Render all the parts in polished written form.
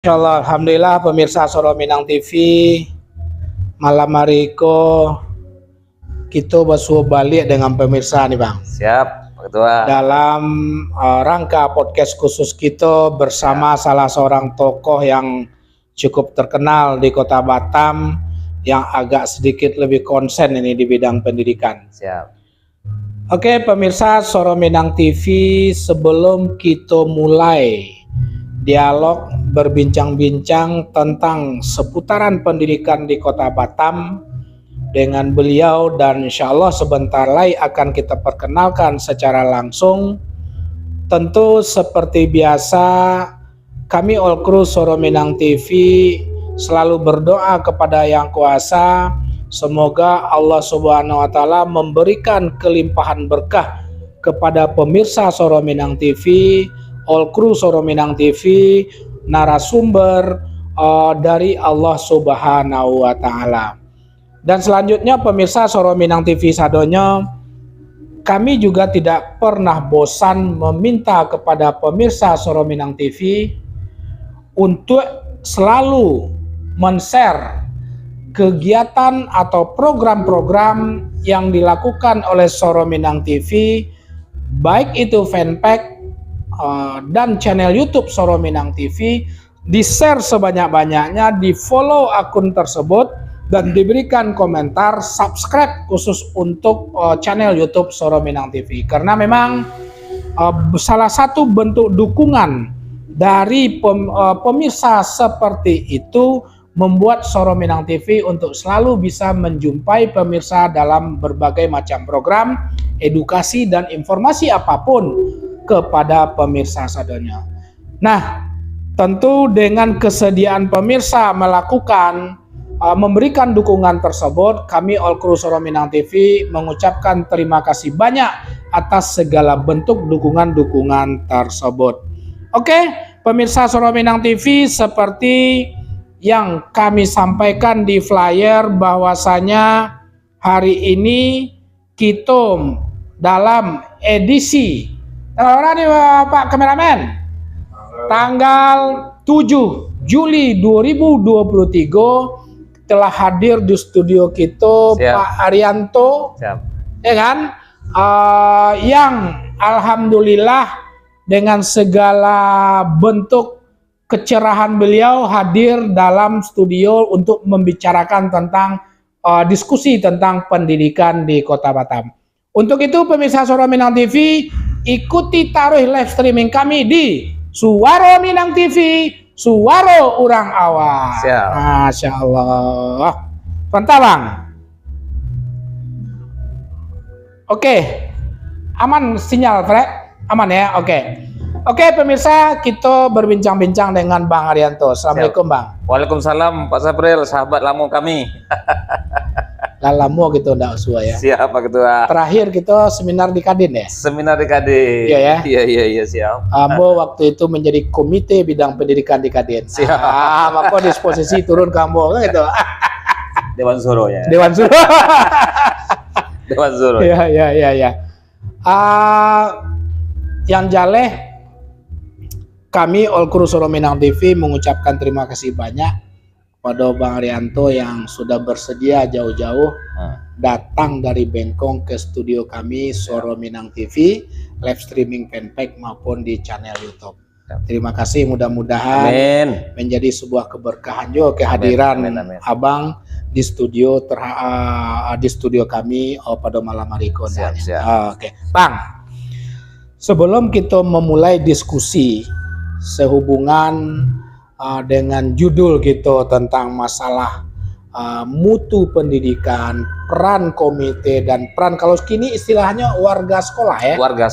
Insyaallah, alhamdulillah pemirsa Soro Minang TV, malam hari kita bersuah balik dengan pemirsa nih Bang. Siap, Pak Ketua. Dalam rangka podcast khusus kita bersama salah seorang tokoh yang cukup terkenal di Kota Batam yang agak sedikit lebih konsen ini di bidang pendidikan. Siap. Oke pemirsa Soro Minang TV, sebelum kita mulai dialog berbincang-bincang tentang seputaran pendidikan di Kota Batam dengan beliau, dan insya Allah sebentar lagi akan kita perkenalkan secara langsung. Tentu seperti biasa kami all crew Soro Minang TV selalu berdoa kepada Yang Kuasa, semoga Allah Subhanahu wa Ta'ala memberikan kelimpahan berkah kepada pemirsa Soro Minang TV, all crew Soro Minang TV, narasumber dari Allah Subhanahu wa Ta'ala. Dan selanjutnya pemirsa Soro Minang TV sadonya, kami juga tidak pernah bosan meminta kepada pemirsa Soro Minang TV untuk selalu men-share kegiatan atau program-program yang dilakukan oleh Soro Minang TV, baik itu fanpage dan channel YouTube Soro Minang TV, di-share sebanyak-banyaknya, di-follow akun tersebut, dan diberikan komentar, subscribe khusus untuk channel YouTube Soro Minang TV. Karena memang salah satu bentuk dukungan dari pemirsa seperti itu membuat Soro Minang TV untuk selalu bisa menjumpai pemirsa dalam berbagai macam program edukasi dan informasi apapun kepada pemirsa sadonya. Nah, tentu dengan kesediaan pemirsa melakukan memberikan dukungan tersebut, kami all crew Soro Minang TV mengucapkan terima kasih banyak atas segala bentuk dukungan-dukungan tersebut. Oke, pemirsa Soro Minang TV, seperti yang kami sampaikan di flyer bahwasanya hari ini kita dalam edisi Pak kameramen, tanggal 7 Juli 2023 telah hadir di studio kita. Siap. Pak Arianto. Siap. Ya kan? Yang alhamdulillah dengan segala bentuk kecerahan beliau hadir dalam studio untuk membicarakan tentang diskusi tentang pendidikan di Kota Batam. Untuk itu pemirsa Soro Minang TV, ikuti taruh live streaming kami di Suara Minang TV, Suara Urang Awak. Masya Allah. Mantap Bang. Oke, aman sinyal Fred? Aman ya? Oke pemirsa, kita berbincang-bincang dengan Bang Arianto. Assalamualaikum. Siap. Bang. Waalaikumsalam Pak Sapril, sahabat lama kami. Lama gitu ndak usua ya. Siap Pak Ketua. Terakhir kita seminar di Kadin ya. Seminar di Kadin. Iya ya. Iya siap. Ambo waktu itu menjadi komite bidang pendidikan di Kadin. Siap. Maka disposisi turun ke Ambo kan gitu. Dewan Suro ya. Dewan Suro. Dewan Suro. Iya. Yang jaleh, kami all crew Soro Minang TV mengucapkan terima kasih banyak pada Bang Arianto yang sudah bersedia jauh-jauh datang dari Bengkong ke studio kami Soro Minang TV, live streaming fanpage maupun di channel YouTube. Terima kasih, mudah-mudahan menjadi sebuah keberkahan juga kehadiran Abang di studio di studio kami pada malam hari ini. Oke, Bang. Sebelum kita memulai diskusi sehubungan dengan judul kita tentang masalah mutu pendidikan, peran komite dan peran, kalau kini istilahnya warga sekolah ya. Warga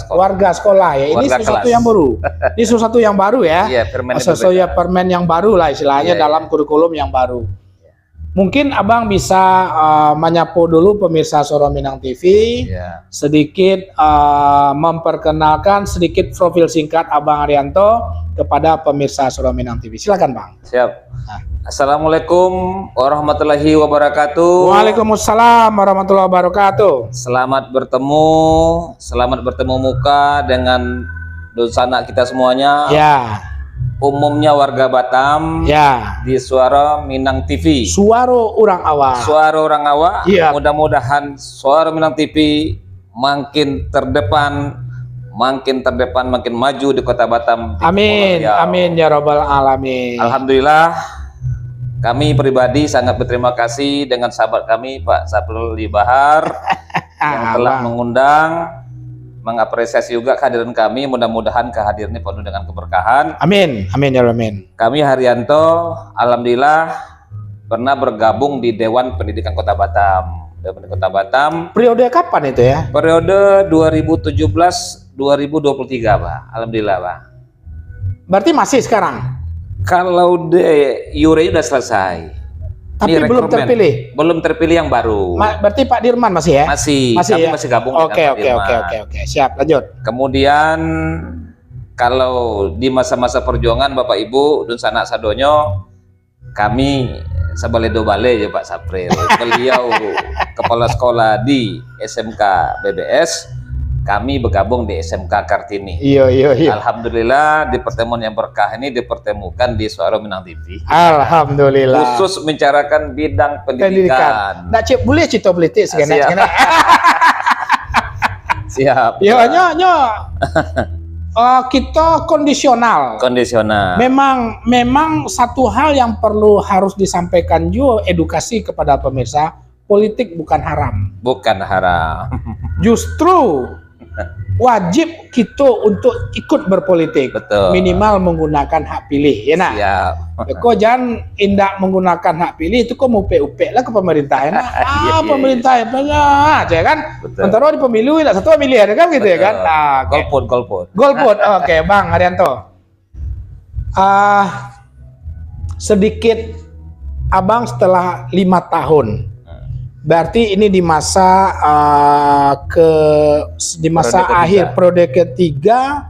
sekolah ya. Ini sesuatu yang baru. Ini sesuatu yang baru ya. Iya, permen yang baru lah istilahnya dalam kurikulum yang baru. Mungkin Abang bisa menyapu dulu pemirsa Soro Minang TV, sedikit memperkenalkan sedikit profil singkat Abang Arianto kepada pemirsa Soro Minang TV. Silakan Bang. Siap. Assalamualaikum warahmatullahi wabarakatuh. Waalaikumsalam warahmatullahi wabarakatuh. Selamat bertemu muka dengan dosa anak kita semuanya. Ya. umumnya warga Batam Ya, di Suara Minang TV. suara orang awak. Suara orang awak. Iya. Mudah-mudahan Suara Minang TV makin terdepan, makin maju di Kota Batam. di Amin, Kepulauan Riau. amin ya robbal alamin. Alhamdulillah, kami pribadi sangat berterima kasih dengan sahabat kami Pak Saprul Bahar yang telah mengundang, mengapresiasi juga kehadiran kami. Mudah-mudahan kehadirannya penuh dengan keberkahan. Amin, amin ya amin. Kami Haryanto, alhamdulillah pernah bergabung di Dewan Pendidikan Kota Batam. Dewan Pendidikan Kota Batam Periode kapan itu ya? periode 2017-2023, Pak. Alhamdulillah, Pak. Berarti masih sekarang? Kalau Yure udah selesai. Tapi Ini belum rekrutmen. terpilih. Belum terpilih yang baru. Berarti Pak Dirman masih ya? Masih kami ya? masih gabung Oke, dengan Pak oke, Dirman. oke. Siap, lanjut. Kemudian kalau di masa-masa perjuangan Bapak Ibu Dun Sanak Sadonyo, kami sabaledo bale ya Pak Sapril. Beliau kepala sekolah di SMK BBS, kami bergabung di SMK Kartini. Iya. Alhamdulillah di pertemuan yang berkah ini dipertemukan di Suara Minang TV. Alhamdulillah. Khusus membicarakan bidang pendidikan. Nggak cip boleh cito belitik Siap. sekarang. Siap. Ya, kita kondisional. Kondisional. Memang satu hal yang harus disampaikan juga edukasi kepada pemirsa, politik bukan haram. Bukan haram. Justru wajib kita untuk ikut berpolitik. Betul. Minimal menggunakan hak pilih, ya nak. Siap. Kau jangan indak menggunakan hak pilih itu kau mau upek lah ke pemerintah, ya nak. Iya. Pemerintah ya banyak, ya kan. Betul. Sementara di pemilu tidak satu milih, ya kan gitu ya kan. Betul. Nah, oke. Golput. Golput, oke, Bang Haryanto. Sedikit, Abang setelah 5 tahun. Berarti ini di masa Periode akhir ketiga.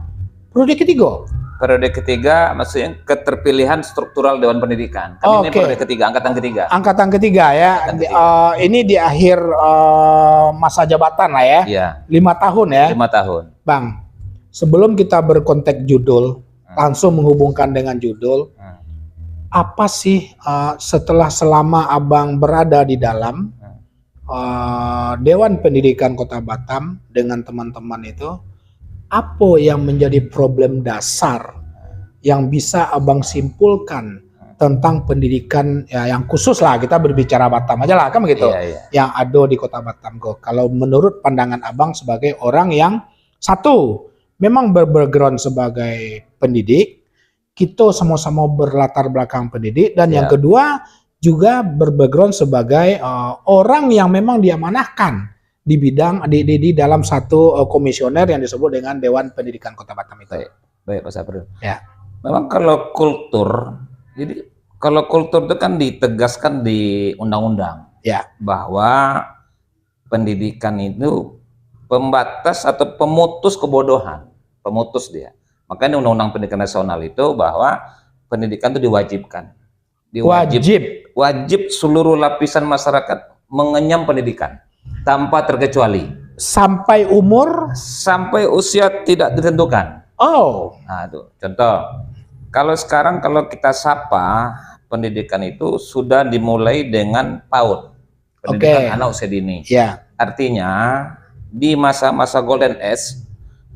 periode ketiga. Periode ketiga maksudnya keterpilihan struktural Dewan Pendidikan. Kami ini Oke. periode ketiga, angkatan ketiga. Angkatan ketiga ya. Angkatan ketiga. Ini di akhir masa jabatan lah ya. Iya, 5 tahun ya. 5 tahun. Bang, sebelum kita berkonteks judul, langsung menghubungkan dengan judul, apa sih setelah selama Abang berada di dalam Dewan Pendidikan Kota Batam dengan teman-teman itu, apa yang menjadi problem dasar yang bisa Abang simpulkan tentang pendidikan ya, yang khusus lah, kita berbicara Batam aja lah kan begitu, Iya. yang ada di Kota Batam. Kalau menurut pandangan Abang sebagai orang yang satu memang berbackground sebagai pendidik, kita sama-sama berlatar belakang pendidik, dan yang kedua juga berbackground sebagai orang yang memang diamanahkan di bidang di dalam satu komisioner yang disebut dengan Dewan Pendidikan Kota Batam itu. Baik Pak Sapril. Ya. Memang kalau kultur, jadi kalau kultur itu kan ditegaskan di undang-undang. Ya. Bahwa pendidikan itu pembatas atau pemutus kebodohan, pemutus dia. Makanya Undang-Undang Pendidikan Nasional itu bahwa pendidikan itu diwajibkan. Wajib seluruh lapisan masyarakat mengenyam pendidikan tanpa terkecuali Sampai usia tidak ditentukan. Oh. Nah, itu contoh. Kalau sekarang kalau kita sapa, pendidikan itu sudah dimulai dengan PAUD. Pendidikan anak usia dini. Ya. Artinya di masa-masa golden age,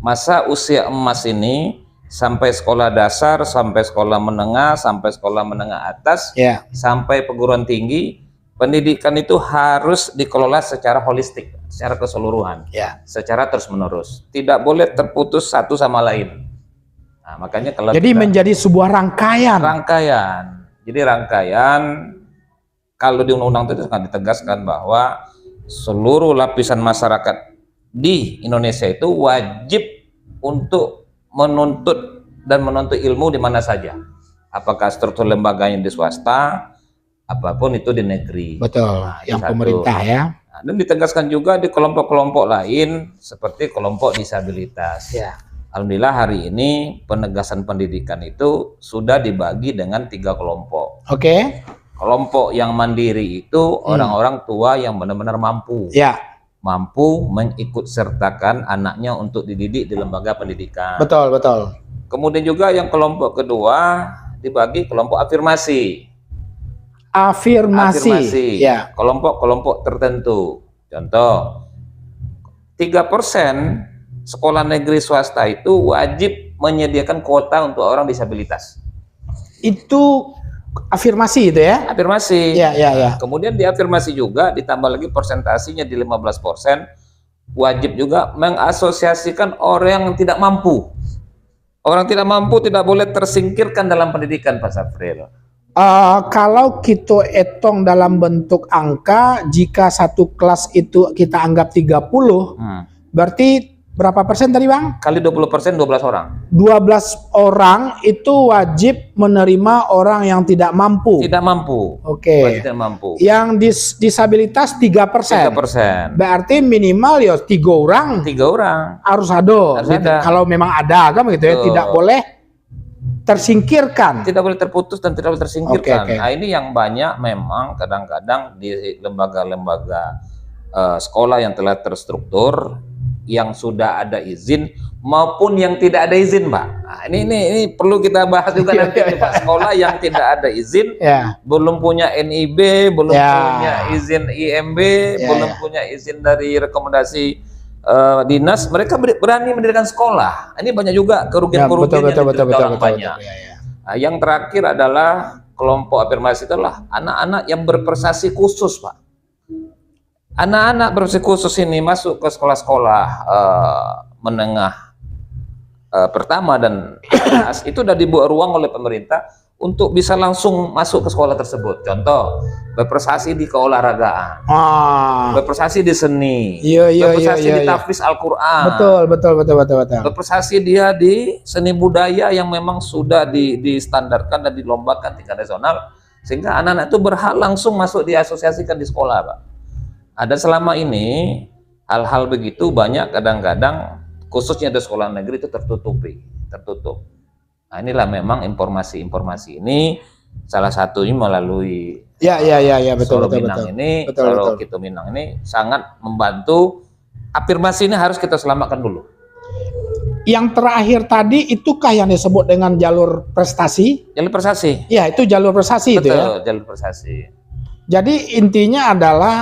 masa usia emas ini, sampai sekolah dasar, sampai sekolah menengah, sampai sekolah menengah atas, sampai perguruan tinggi, pendidikan itu harus dikelola secara holistik, secara keseluruhan, secara terus-menerus. Tidak boleh terputus satu sama lain. Nah, makanya kalau jadi menjadi sebuah rangkaian. Jadi rangkaian, kalau di undang-undang itu akan ditegaskan bahwa seluruh lapisan masyarakat di Indonesia itu wajib untuk menuntut ilmu di mana saja, apakah struktur lembaganya di swasta, apapun itu di negeri. Betul. Nah, yang pemerintah ya. Nah, dan ditegaskan juga di kelompok-kelompok lain seperti kelompok disabilitas. Ya. Alhamdulillah hari ini penegasan pendidikan itu sudah dibagi dengan 3 kelompok. Oke. Kelompok yang mandiri itu orang-orang tua yang benar-benar mampu. Ya. Mampu mengikut sertakan anaknya untuk dididik di lembaga pendidikan. Betul. Kemudian juga yang kelompok kedua dibagi kelompok afirmasi. Afirmasi. Ya. Kelompok-kelompok tertentu. Contoh, 3% sekolah negeri swasta itu wajib menyediakan kuota untuk orang disabilitas. Itu afirmasi itu ya? Afirmasi. Ya. Kemudian di afirmasi juga ditambah lagi persentasinya di 15%, wajib juga mengasosiasikan orang yang tidak mampu. Orang tidak mampu tidak boleh tersingkirkan dalam pendidikan, Pak Safril. Kalau kita hitung dalam bentuk angka, jika satu kelas itu kita anggap 30, berarti berapa persen tadi Bang? Kali 20%, 12 orang. 12 orang itu wajib menerima orang yang tidak mampu. Tidak mampu. Oke. Tidak mampu. Yang disabilitas 3%. 3%. Berarti minimal ya 3 orang. 3 orang. Harus ada. Kalau memang ada kan begitu ya, tidak boleh tersingkirkan. Tidak boleh terputus dan tidak boleh tersingkirkan. Okay. Nah, ini yang banyak memang kadang-kadang di lembaga-lembaga sekolah yang telah terstruktur, yang sudah ada izin maupun yang tidak ada izin, Pak. Nah, ini perlu kita bahas juga nanti Pak. Sekolah yang tidak ada izin, belum punya NIB, belum punya izin IMB, belum punya izin dari rekomendasi dinas, mereka berani mendirikan sekolah. Ini banyak juga kerugian-kerugian yang diderita banyak. Nah, yang terakhir adalah kelompok afirmasi itulah anak-anak yang berprestasi khusus, Pak. Anak-anak berprestasi khusus ini masuk ke sekolah-sekolah menengah pertama dan atas, itu sudah dibuat ruang oleh pemerintah untuk bisa langsung masuk ke sekolah tersebut. Contoh, berprestasi di keolahragaan, berprestasi di seni, berprestasi di tahfiz Al-Quran, betul. Berprestasi dia di seni budaya yang memang sudah distandarkan dan dilombakan tingkat nasional, sehingga anak-anak itu berhak langsung masuk diasosiasikan di sekolah, Pak. Ada selama ini hal-hal begitu banyak kadang-kadang khususnya di sekolah negeri itu tertutup. Nah, inilah memang informasi-informasi ini salah satunya melalui betul. Ini Soro Kito Minang ini sangat membantu. Afirmasi ini harus kita selamatkan dulu. Yang terakhir tadi itukah yang disebut dengan jalur prestasi? Jalur prestasi. Ya, itu jalur prestasi. Betul, itu ya. Jalur prestasi. Jadi intinya adalah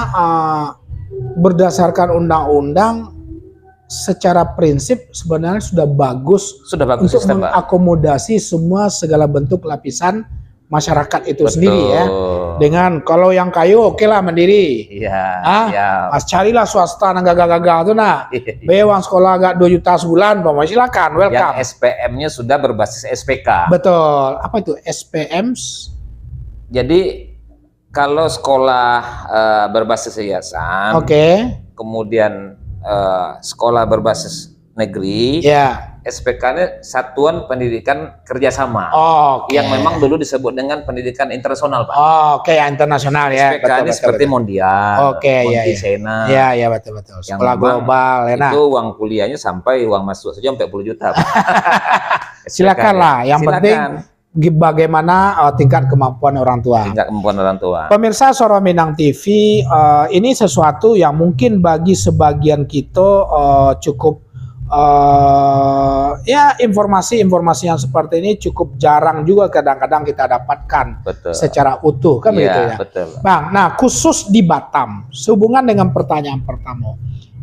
berdasarkan undang-undang secara prinsip sebenarnya sudah bagus untuk mengakomodasi segala bentuk lapisan masyarakat itu sendiri ya. Dengan kalau yang kayu oke lah mandiri. Mas carilah swasta yang gagal-gagal tuh nah. Bewang sekolah agak 2 juta sebulan, Pak, silakan, welcome. Yang SPM-nya sudah berbasis SPK. Betul. Apa itu SPM? Jadi kalau sekolah berbasis yayasan, kemudian sekolah berbasis negeri, SPK-nya Satuan Pendidikan Kerjasama, yang memang dulu disebut dengan pendidikan internasional, Pak. Internasional ya. SPK-nya seperti Mondial, Montisena, betul. Sekolah global, itu uang kuliahnya sampai uang masuk saja 40 juta. Silakanlah, yang penting bagaimana tingkat kemampuan orang tua. Pemirsa Soro Minang TV, ini sesuatu yang mungkin bagi sebagian kita cukup informasi-informasi yang seperti ini cukup jarang juga kadang-kadang kita dapatkan secara utuh kan begitu ya. Bang, nah khusus di Batam, sehubungan dengan pertanyaan pertama,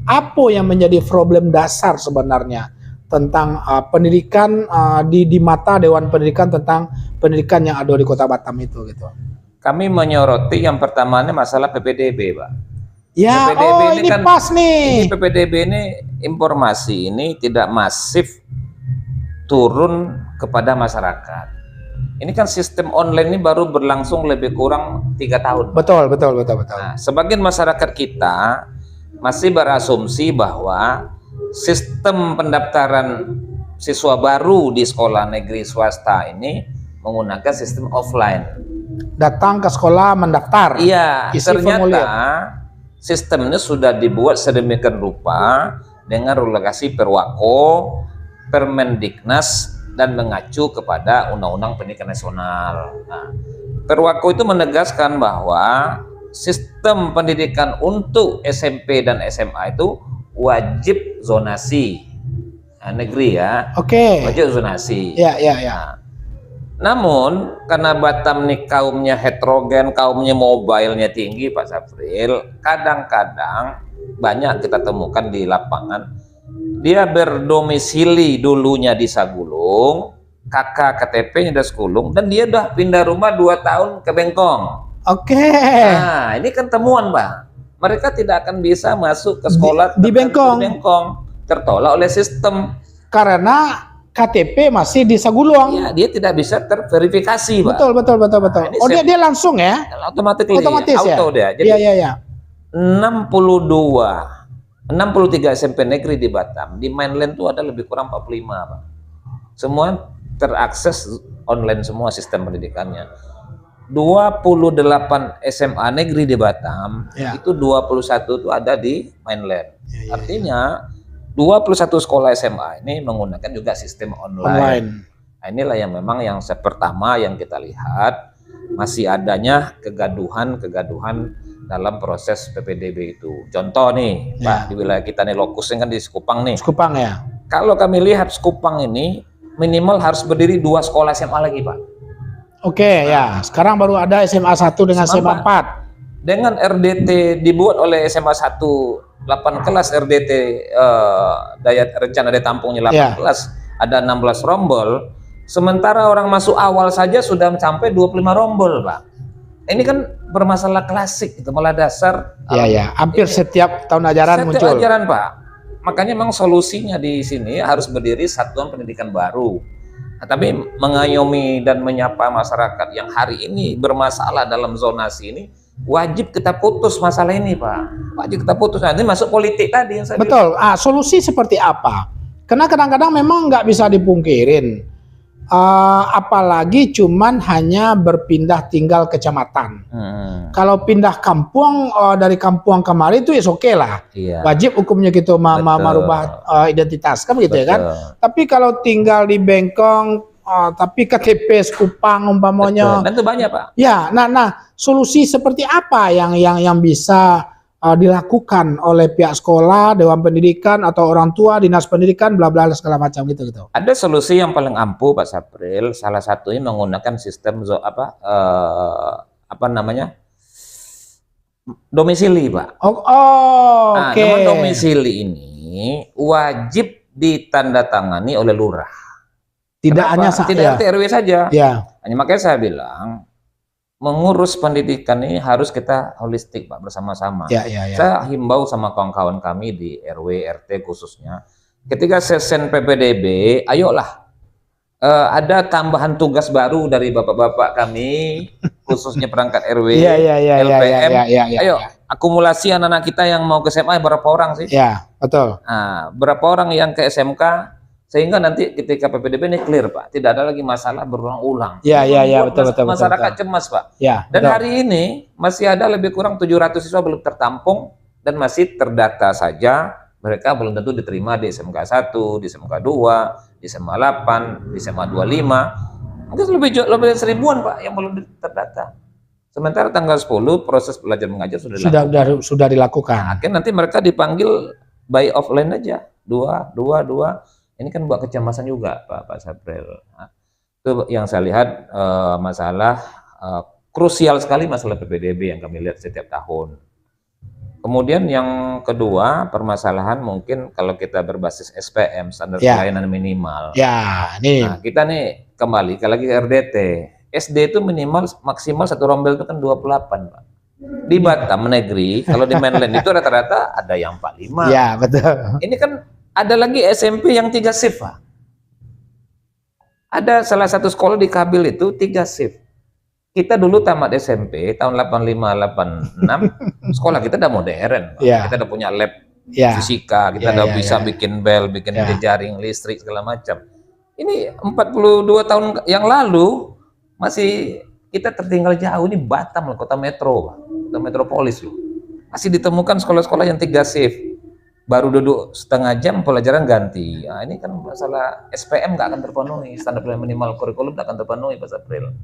apa yang menjadi problem dasar sebenarnya tentang pendidikan di mata Dewan Pendidikan tentang pendidikan yang ada di Kota Batam itu gitu. Kami menyoroti yang pertamanya masalah PPDB, Pak. Ya, PPDB ini kan pas nih. Ini PPDB ini informasi ini tidak masif turun kepada masyarakat. Ini kan sistem online ini baru berlangsung lebih kurang 3 tahun. Betul. Nah, sebagian masyarakat kita masih berasumsi bahwa sistem pendaftaran siswa baru di sekolah negeri swasta ini menggunakan sistem offline. Datang ke sekolah mendaftar. Iya, ternyata sistemnya sudah dibuat sedemikian rupa dengan relokasi Perwako, Permendiknas dan mengacu kepada Undang-Undang Pendidikan Nasional. Nah, Perwako itu menegaskan bahwa sistem pendidikan untuk SMP dan SMA itu wajib zonasi. negeri ya. Oke. Wajib zonasi. Ya. Nah, namun karena Batam nih kaumnya heterogen, kaumnya mobilenya tinggi Pak Sapril, kadang-kadang banyak kita temukan di lapangan dia berdomisili dulunya di Sagulung, kakak KTP-nya di Sagulung, dan dia udah pindah rumah 2 tahun ke Bengkong. Oke. Nah, ini kan temuan Pak. Mereka tidak akan bisa masuk ke sekolah di Bengkong. Tertolak oleh sistem. Karena KTP masih di Sagulung. Ya, dia tidak bisa terverifikasi, Pak. Betul. Nah, oh, dia langsung ya? Otomatis ya? Auto dia. Jadi, iya. 63 SMP negeri di Batam, di mainland itu ada lebih kurang 45, Pak. Semua terakses online semua sistem pendidikannya. 28 SMA negeri di Batam, itu 21 itu ada di mainland. Artinya 21 sekolah SMA ini menggunakan juga sistem online. Nah, inilah yang memang yang pertama yang kita lihat masih adanya kegaduhan dalam proses PPDB itu. Contoh nih, Pak, di wilayah kita nih lokusnya kan di Sekupang nih. Sekupang ya. Kalau kami lihat Sekupang ini minimal harus berdiri 2 sekolah SMA lagi, Pak. Oke, ya. Sekarang baru ada SMA 1 dengan SMA 4. Dengan RDT dibuat oleh SMA 1 8 kelas RDT rencana daya tampungnya 8 kelas, ada 16 rombol, sementara orang masuk awal saja sudah mencapai 25 rombol, Pak. Ini kan bermasalah klasik itu, mulai dasar. Hampir setiap tahun ajaran muncul. Setiap ajaran, Pak. Makanya memang solusinya di sini harus berdiri satuan pendidikan baru. Nah, tapi mengayomi dan menyapa masyarakat yang hari ini bermasalah dalam zonasi ini, wajib kita putus masalah ini, Pak. Wajib kita putus. Nanti masuk politik tadi yang saya betul. Solusi seperti apa? Karena kadang-kadang memang nggak bisa dipungkirin. Apalagi cuman hanya berpindah tinggal kecamatan. Kalau pindah kampung dari kampung kemarin itu oke lah. Wajib hukumnya gitu merubah identitas kan begitu ya kan. Tapi kalau tinggal di Bengkong tapi KTP Sekupang umpamanya. Dan itu banyak, Pak. Ya, nah solusi seperti apa yang bisa dilakukan oleh pihak sekolah, Dewan Pendidikan atau orang tua, dinas pendidikan, bla bla segala macam gitu. Ada solusi yang paling ampuh, Pak Sapril. Salah satunya menggunakan sistem domisili, Pak. Oke. Dengan domisili ini wajib ditandatangani oleh lurah. Tidak hanya RT RW saja. Ya. Hanya makanya saya bilang mengurus pendidikan ini harus kita holistik, Pak, bersama-sama. Saya himbau sama kawan-kawan kami di RW, RT khususnya, ketika sesen PPDB, ayolah ada tambahan tugas baru dari bapak-bapak kami, khususnya perangkat RW, LPM. Ayo akumulasi anak-anak kita yang mau ke SMA berapa orang sih? Ya, betul. Nah, berapa orang yang ke SMK? Sehingga nanti ketika PPDB ini clear, Pak, tidak ada lagi masalah berulang-ulang. Betul. Masyarakat cemas, Pak. Dan hari ini masih ada lebih kurang 700 siswa belum tertampung dan masih terdata saja. Mereka belum tentu diterima di SMK 1, di SMK 2, di SMA 8, di SMA 25. Mungkin lebih dari 1000-an, Pak, yang belum terdata. Sementara tanggal 10 proses belajar mengajar sudah dilakukan. Nah, akhirnya nanti mereka dipanggil by offline aja. 2. Ini kan buat kecemasan juga, Pak Sapril. Nah, itu yang saya lihat masalah krusial sekali masalah PPDB yang kami lihat setiap tahun. Kemudian yang kedua, permasalahan mungkin kalau kita berbasis SPM, standar pelayanan minimal. Nah, kita nih kembali lagi ke RDT. SD itu maksimal satu rombel itu kan 28, Pak. Di Batam negeri, kalau di mainland itu rata-rata ada yang 45. Ya, betul. Ini kan ada lagi SMP yang 3 shift, Pak. Ada salah satu sekolah di Kabil itu 3 shift. Kita dulu tamat SMP tahun 85-86, sekolah kita udah modern, Pak. Kita udah punya lab fisika, kita udah bisa bikin bel, bikin jaring listrik segala macam. Ini 42 tahun yang lalu masih kita tertinggal jauh. Ini Batam, kota metro, Pak. Kota metropolis loh. Masih ditemukan sekolah-sekolah yang 3 shift. Baru duduk setengah jam pelajaran ganti. Nah, ini kan masalah SPM nggak akan terpenuhi, standar pelayanan minimal kurikulum nggak akan terpenuhi, Pak Sapril.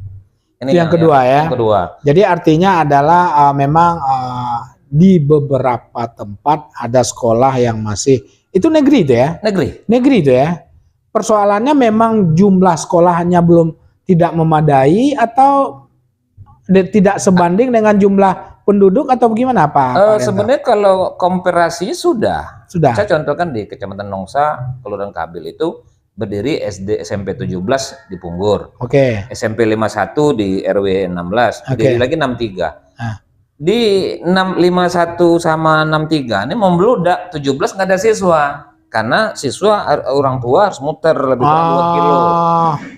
Ini yang kedua ya. Yang kedua. Jadi artinya adalah memang di beberapa tempat ada sekolah yang masih Itu negeri itu ya? Negeri itu ya. Persoalannya memang jumlah sekolahannya belum tidak memadai atau tidak sebanding dengan jumlah penduduk atau bagaimana Pak? Sebenarnya kalau komparasinya sudah. Saya contohkan di Kecamatan Nongsa, Kelurahan Kabil itu berdiri SD SMP 17 di Punggur. SMP 51 di RW 16, berdiri lagi 63. Di 651 sama 63 ini membludak, 17 nggak ada siswa. Karena siswa orang tua harus muter lebih kurang 2 kilo.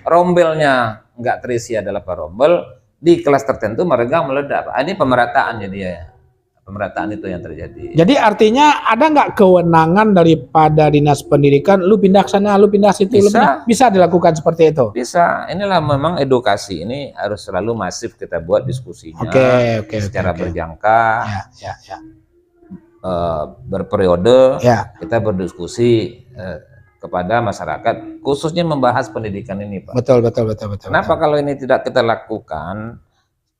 Rombelnya nggak terisi adalah rombel. Di kelas tertentu mereka meledak. Ini pemerataan jadi ya. Pemerataan itu yang terjadi. Jadi artinya ada nggak kewenangan daripada Dinas Pendidikan, lu pindah sana, lu pindah situ, bisa dilakukan seperti itu? Bisa. Inilah memang edukasi ini harus selalu masif kita buat diskusinya secara berjangka, berperiode, kita berdiskusi kepada masyarakat, khususnya membahas pendidikan ini, Pak. Betul. Kenapa kalau ini tidak kita lakukan?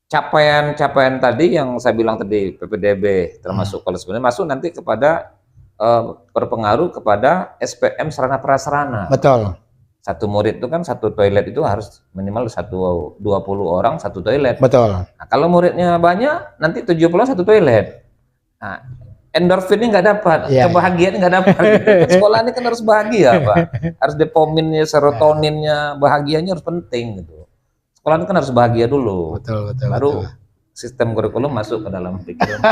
Capaian tadi yang saya bilang tadi PPDB termasuk kalau sebenarnya masuk nanti kepada berpengaruh kepada SPM sarana prasarana. Betul. Satu murid itu kan satu toilet itu harus minimal 20 orang satu toilet. Betul. Nah, kalau muridnya banyak nanti 70 satu toilet. Nah, endorfinnya nggak dapat, kebahagiaan nggak dapat. Sekolah ini kan harus bahagia, Pak. Harus dopaminnya, serotoninnya, bahagianya harus penting gitu. Sekolah kan harus bahagia dulu, baru sistem kurikulum masuk ke dalam pikiran.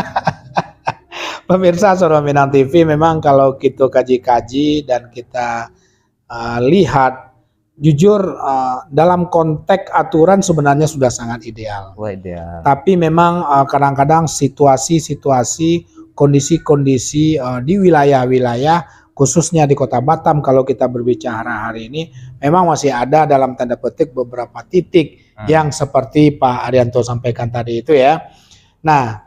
Pemirsa Suara Minang TV, memang kalau kita kaji-kaji dan kita lihat, jujur dalam konteks aturan sebenarnya sudah sangat ideal. Ideal. Tapi memang kadang-kadang situasi-situasi, kondisi-kondisi di wilayah-wilayah, khususnya di Kota Batam, kalau kita berbicara hari ini, memang masih ada dalam tanda petik beberapa titik yang seperti Pak Arianto sampaikan tadi itu ya. Nah,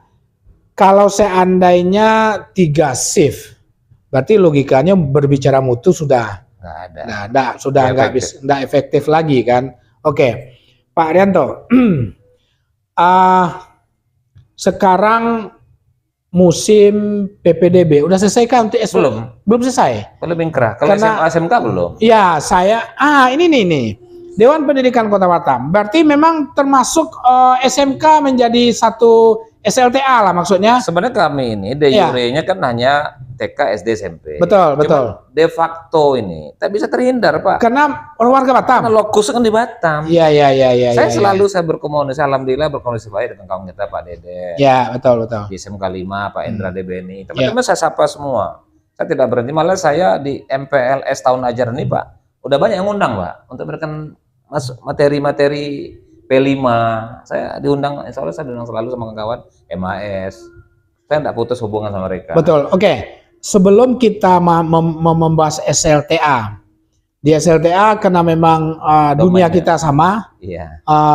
kalau seandainya 3 shift, berarti logikanya berbicara mutu sudah nggak ada, sudah nggak efektif lagi kan? Oke, Pak Arianto, sekarang musim PPDB udah selesai kan untuk belum selesai? Belum ingkrah. Kalau SMA SMK belum? Ya, ini nih Dewan Pendidikan Kota Batam. Berarti memang termasuk SMK menjadi satu SLTA lah maksudnya. Sebenarnya kami ini de jure-nya kan hanya TK, SD, SMP. Betul. De facto ini tak bisa terhindar, Pak. Karena warga Batam. Karena lokusnya kan di Batam. Iya. Saya selalu berkomunikasi, alhamdulillah berkomunikasi baik dengan kawan kita Pak Dede. Iya, betul. Di SMK 5 Pak Endra DBNI. Teman-teman saya sapa semua. Saya tidak berhenti, malah saya di MPLS tahun ajaran ini, Pak. Udah banyak yang ngundang, Pak, untuk memberikan masuk materi-materi P5. Saya diundang, insya Allah saya diundang selalu sama kawan MAS. Saya tidak putus hubungan sama mereka. Betul. Oke. Sebelum kita membahas SLTA, di SLTA karena memang dunia kita sama,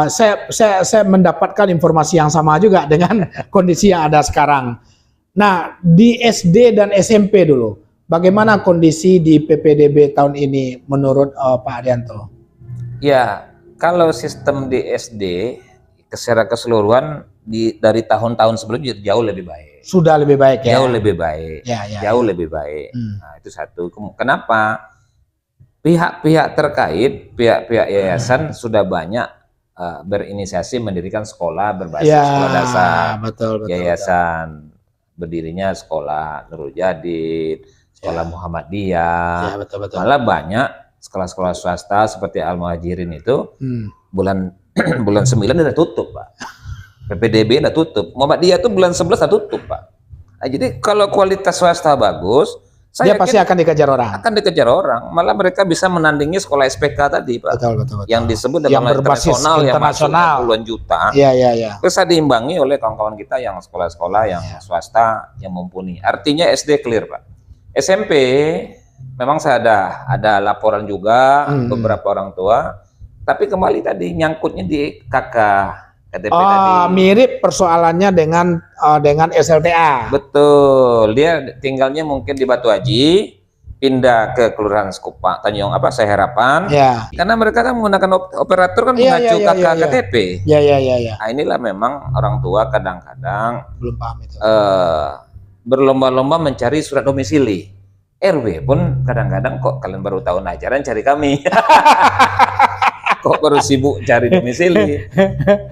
saya mendapatkan informasi yang sama juga dengan kondisi yang ada sekarang. Nah, di SD dan SMP dulu, bagaimana kondisi di PPDB tahun ini menurut Pak Arianto? Ya, kalau sistem di SD secara keseluruhan dari tahun-tahun sebelumnya jauh lebih baik. Sudah lebih baik ya? Jauh lebih baik. Jauh lebih baik. Nah, itu satu. Kenapa? Pihak-pihak terkait, pihak-pihak yayasan sudah banyak berinisiasi mendirikan sekolah berbasis sekolah dasar. Betul. Yayasan berdirinya sekolah Nurul Jadid, sekolah Muhammadiyah. Malah banyak sekolah-sekolah swasta seperti Al Muhajirin itu bulan 9 udah tutup, Pak. PPDB udah tutup. Muhammadiyah tuh bulan 11 udah tutup, Pak. Nah, jadi kalau kualitas swasta bagus, dia pasti akan dikejar orang. Akan dikejar orang. Malah mereka bisa menandingi sekolah SPK tadi, Pak. Betul. Yang disebut dengan internasional yang masuk puluhan juta. Iya. Terus diimbangi oleh kawan-kawan kita yang sekolah-sekolah yang swasta yang mumpuni. Artinya SD clear, Pak. SMP memang saya ada laporan juga beberapa orang tua. Tapi kembali tadi nyangkutnya di KTP tadi. Mirip persoalannya dengan SLTA. Betul. Dia tinggalnya mungkin di Batu Haji, pindah ke Kelurahan Sekupa, Tanjung Saya Harapan. Karena mereka kan menggunakan operator kan mengacu KTP. Iya. Nah, inilah memang orang tua kadang-kadang belum paham itu. Berlomba-lomba mencari surat domisili. RW pun kadang-kadang kok kalian baru tahun ajaran cari kami. Kok baru sibuk cari domisili.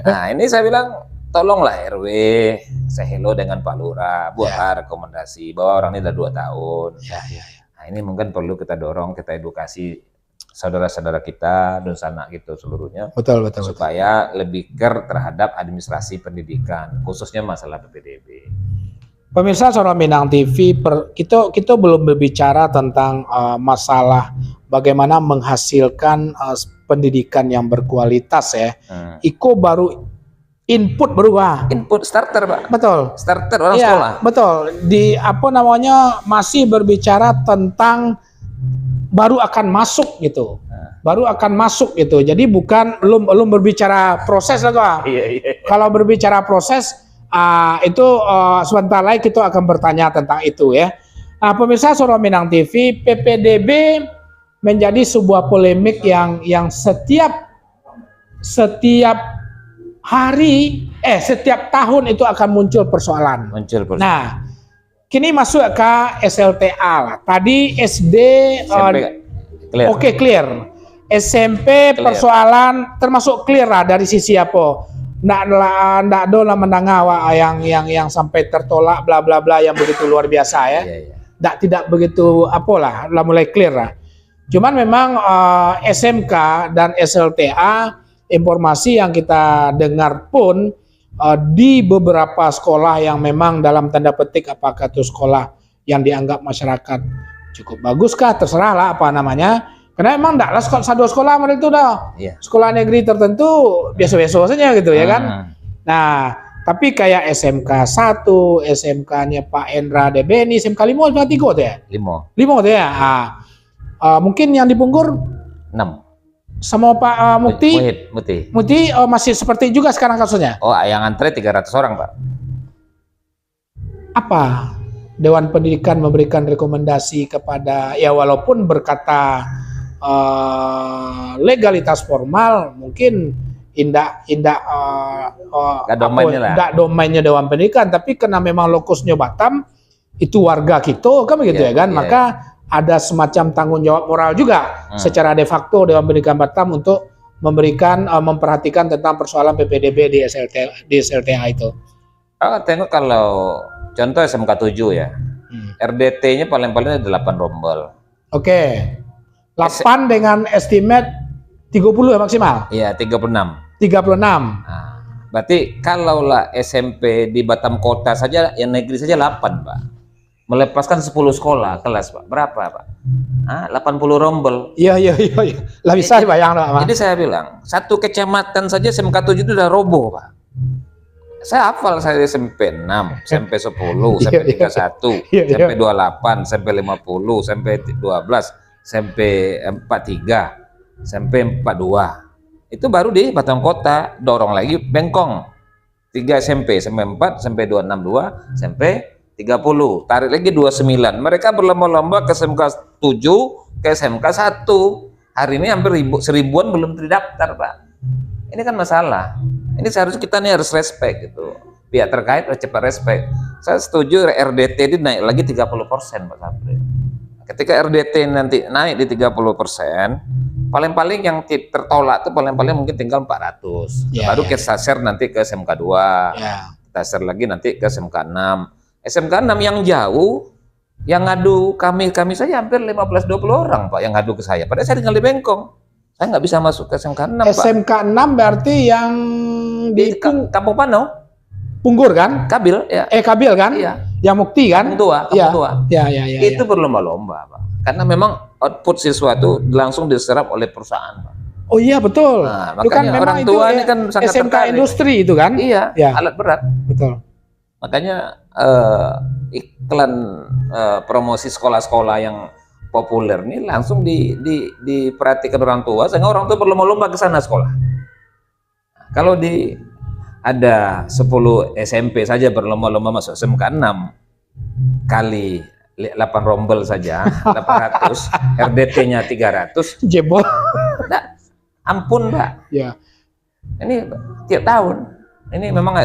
Nah ini saya bilang, tolonglah RW, saya hello dengan Pak Lurah, buatlah rekomendasi bahwa orang ini udah 2 tahun. Nah ini mungkin perlu kita dorong, kita edukasi saudara-saudara kita, dan sanak gitu seluruhnya. Betul. Supaya lebih care terhadap administrasi pendidikan, khususnya masalah PPDB. Pemirsa Suara Minang TV, kita belum berbicara tentang masalah bagaimana menghasilkan pendidikan yang berkualitas ya. Iko baru input berubah. Input starter, Pak. Betul. Starter orang sekolah. Betul. Di masih berbicara tentang baru akan masuk gitu. Baru akan masuk gitu. Jadi bukan belum berbicara proses lah, Pak. Iya. Kalau berbicara proses itu sebentar lagi kita akan bertanya tentang itu ya. Nah, pemirsa Suara Minang TV, PPDB menjadi sebuah polemik yang setiap hari, setiap tahun itu akan muncul persoalan. Nah, kini masuk ke SLTA lah. Tadi SD, clear. Oke, clear. SMP clear. Persoalan termasuk clear lah dari sisi apa? Nggak dola menanggawa yang sampai tertolak bla bla bla yang begitu luar biasa ya. Tidak begitu apalah, mulai clear lah. Cuman memang SMK dan SLTA, informasi yang kita dengar pun di beberapa sekolah yang memang dalam tanda petik apakah itu sekolah yang dianggap masyarakat cukup bagus kah, terserah lah apa namanya. Karena emang enggak lah satu sekolah itu dah. Sekolah negeri tertentu biasa-biasa saja gitu ya kan. Nah, tapi kayak SMK 1, SMK-nya Pak Endra Debeni, SMK 5 atau 3 tuh ya? 5 tuh ya. Mungkin yang di Punggur 6. Sama Pak Muti masih seperti juga sekarang kasusnya. Oh, yang antre 300 orang, Pak. Apa Dewan Pendidikan memberikan rekomendasi kepada, ya walaupun berkata legalitas formal mungkin indak domainnya Dewan Pendidikan, tapi karena memang lokusnya Batam itu warga kita kan begitu ya kan, maka ada semacam tanggung jawab moral juga secara de facto Dewan Pendidikan Batam untuk memberikan memperhatikan tentang persoalan PPDB di SLTA itu. Tengok kalau contoh SMK 7 ya, RDT-nya paling-paling ada 8 rombel. Oke. 8 dengan estimate 30 ya maksimal? Iya, 36. Nah, berarti kalaulah SMP di Batam Kota saja, yang negeri saja 8, Pak. Melepaskan 10 sekolah kelas, Pak. Berapa, Pak? 80 rombel. Iya. Lah bisa bayang, Pak. Jadi saya bilang, satu kecamatan saja SMK 7 itu udah roboh, Pak. Saya hafal, saya SMP 6, SMP 10, SMP 31, SMP 28, SMP 50, SMP 12, SMP 43, SMP 42. Itu baru di Batam Kota, dorong lagi Bengkong. 3 SMP, SMP 4, SMP 262, SMP 30. Tarik lagi 29. Mereka berlomba-lomba ke SMK 7, ke SMK 1. Hari ini hampir seribuan belum terdaftar, Pak. Ini kan masalah. Ini seharusnya kita nih harus respect gitu. Pihak terkait harus cepat respect. Saya setuju RDT ini naik lagi 30%, Pak Sabri. Ketika RDT nanti naik di 30%, paling-paling yang tertolak itu paling-paling mungkin tinggal 400. Baru kita share nanti ke SMK 2. Kita share lagi nanti ke SMK 6. SMK 6 yang jauh, yang ngadu kami saja hampir 15-20 orang, Pak, yang ngadu ke saya. Padahal saya tinggal di Bengkong. Saya nggak bisa masuk ke SMK 6, Pak. SMK 6 berarti yang di Kampung Panau. Punggur kan? Kabil, ya. Kabil kan? Iya. Yang Mukti kan? Kampung Tua. Iya. Itu berlomba-lomba, Pak. Karena memang output siswa itu langsung diserap oleh perusahaan, Pak. Oh iya, betul. Nah, makanya kan orang tua ini kan sangat SMK tertarik. Industri itu kan? Iya, alat berat. Betul. Makanya iklan promosi sekolah-sekolah yang populer ini langsung diperhatikan orang tua, sehingga orang tua berlomba-lomba ke sana sekolah. Kalau ada 10 SMP saja berlomba-lomba masuk SMK 6 kali 8 rombel saja 800, RDT-nya 300, jebol. Nah, ampun, Pak. Ya. Ini tiap tahun. Ini memang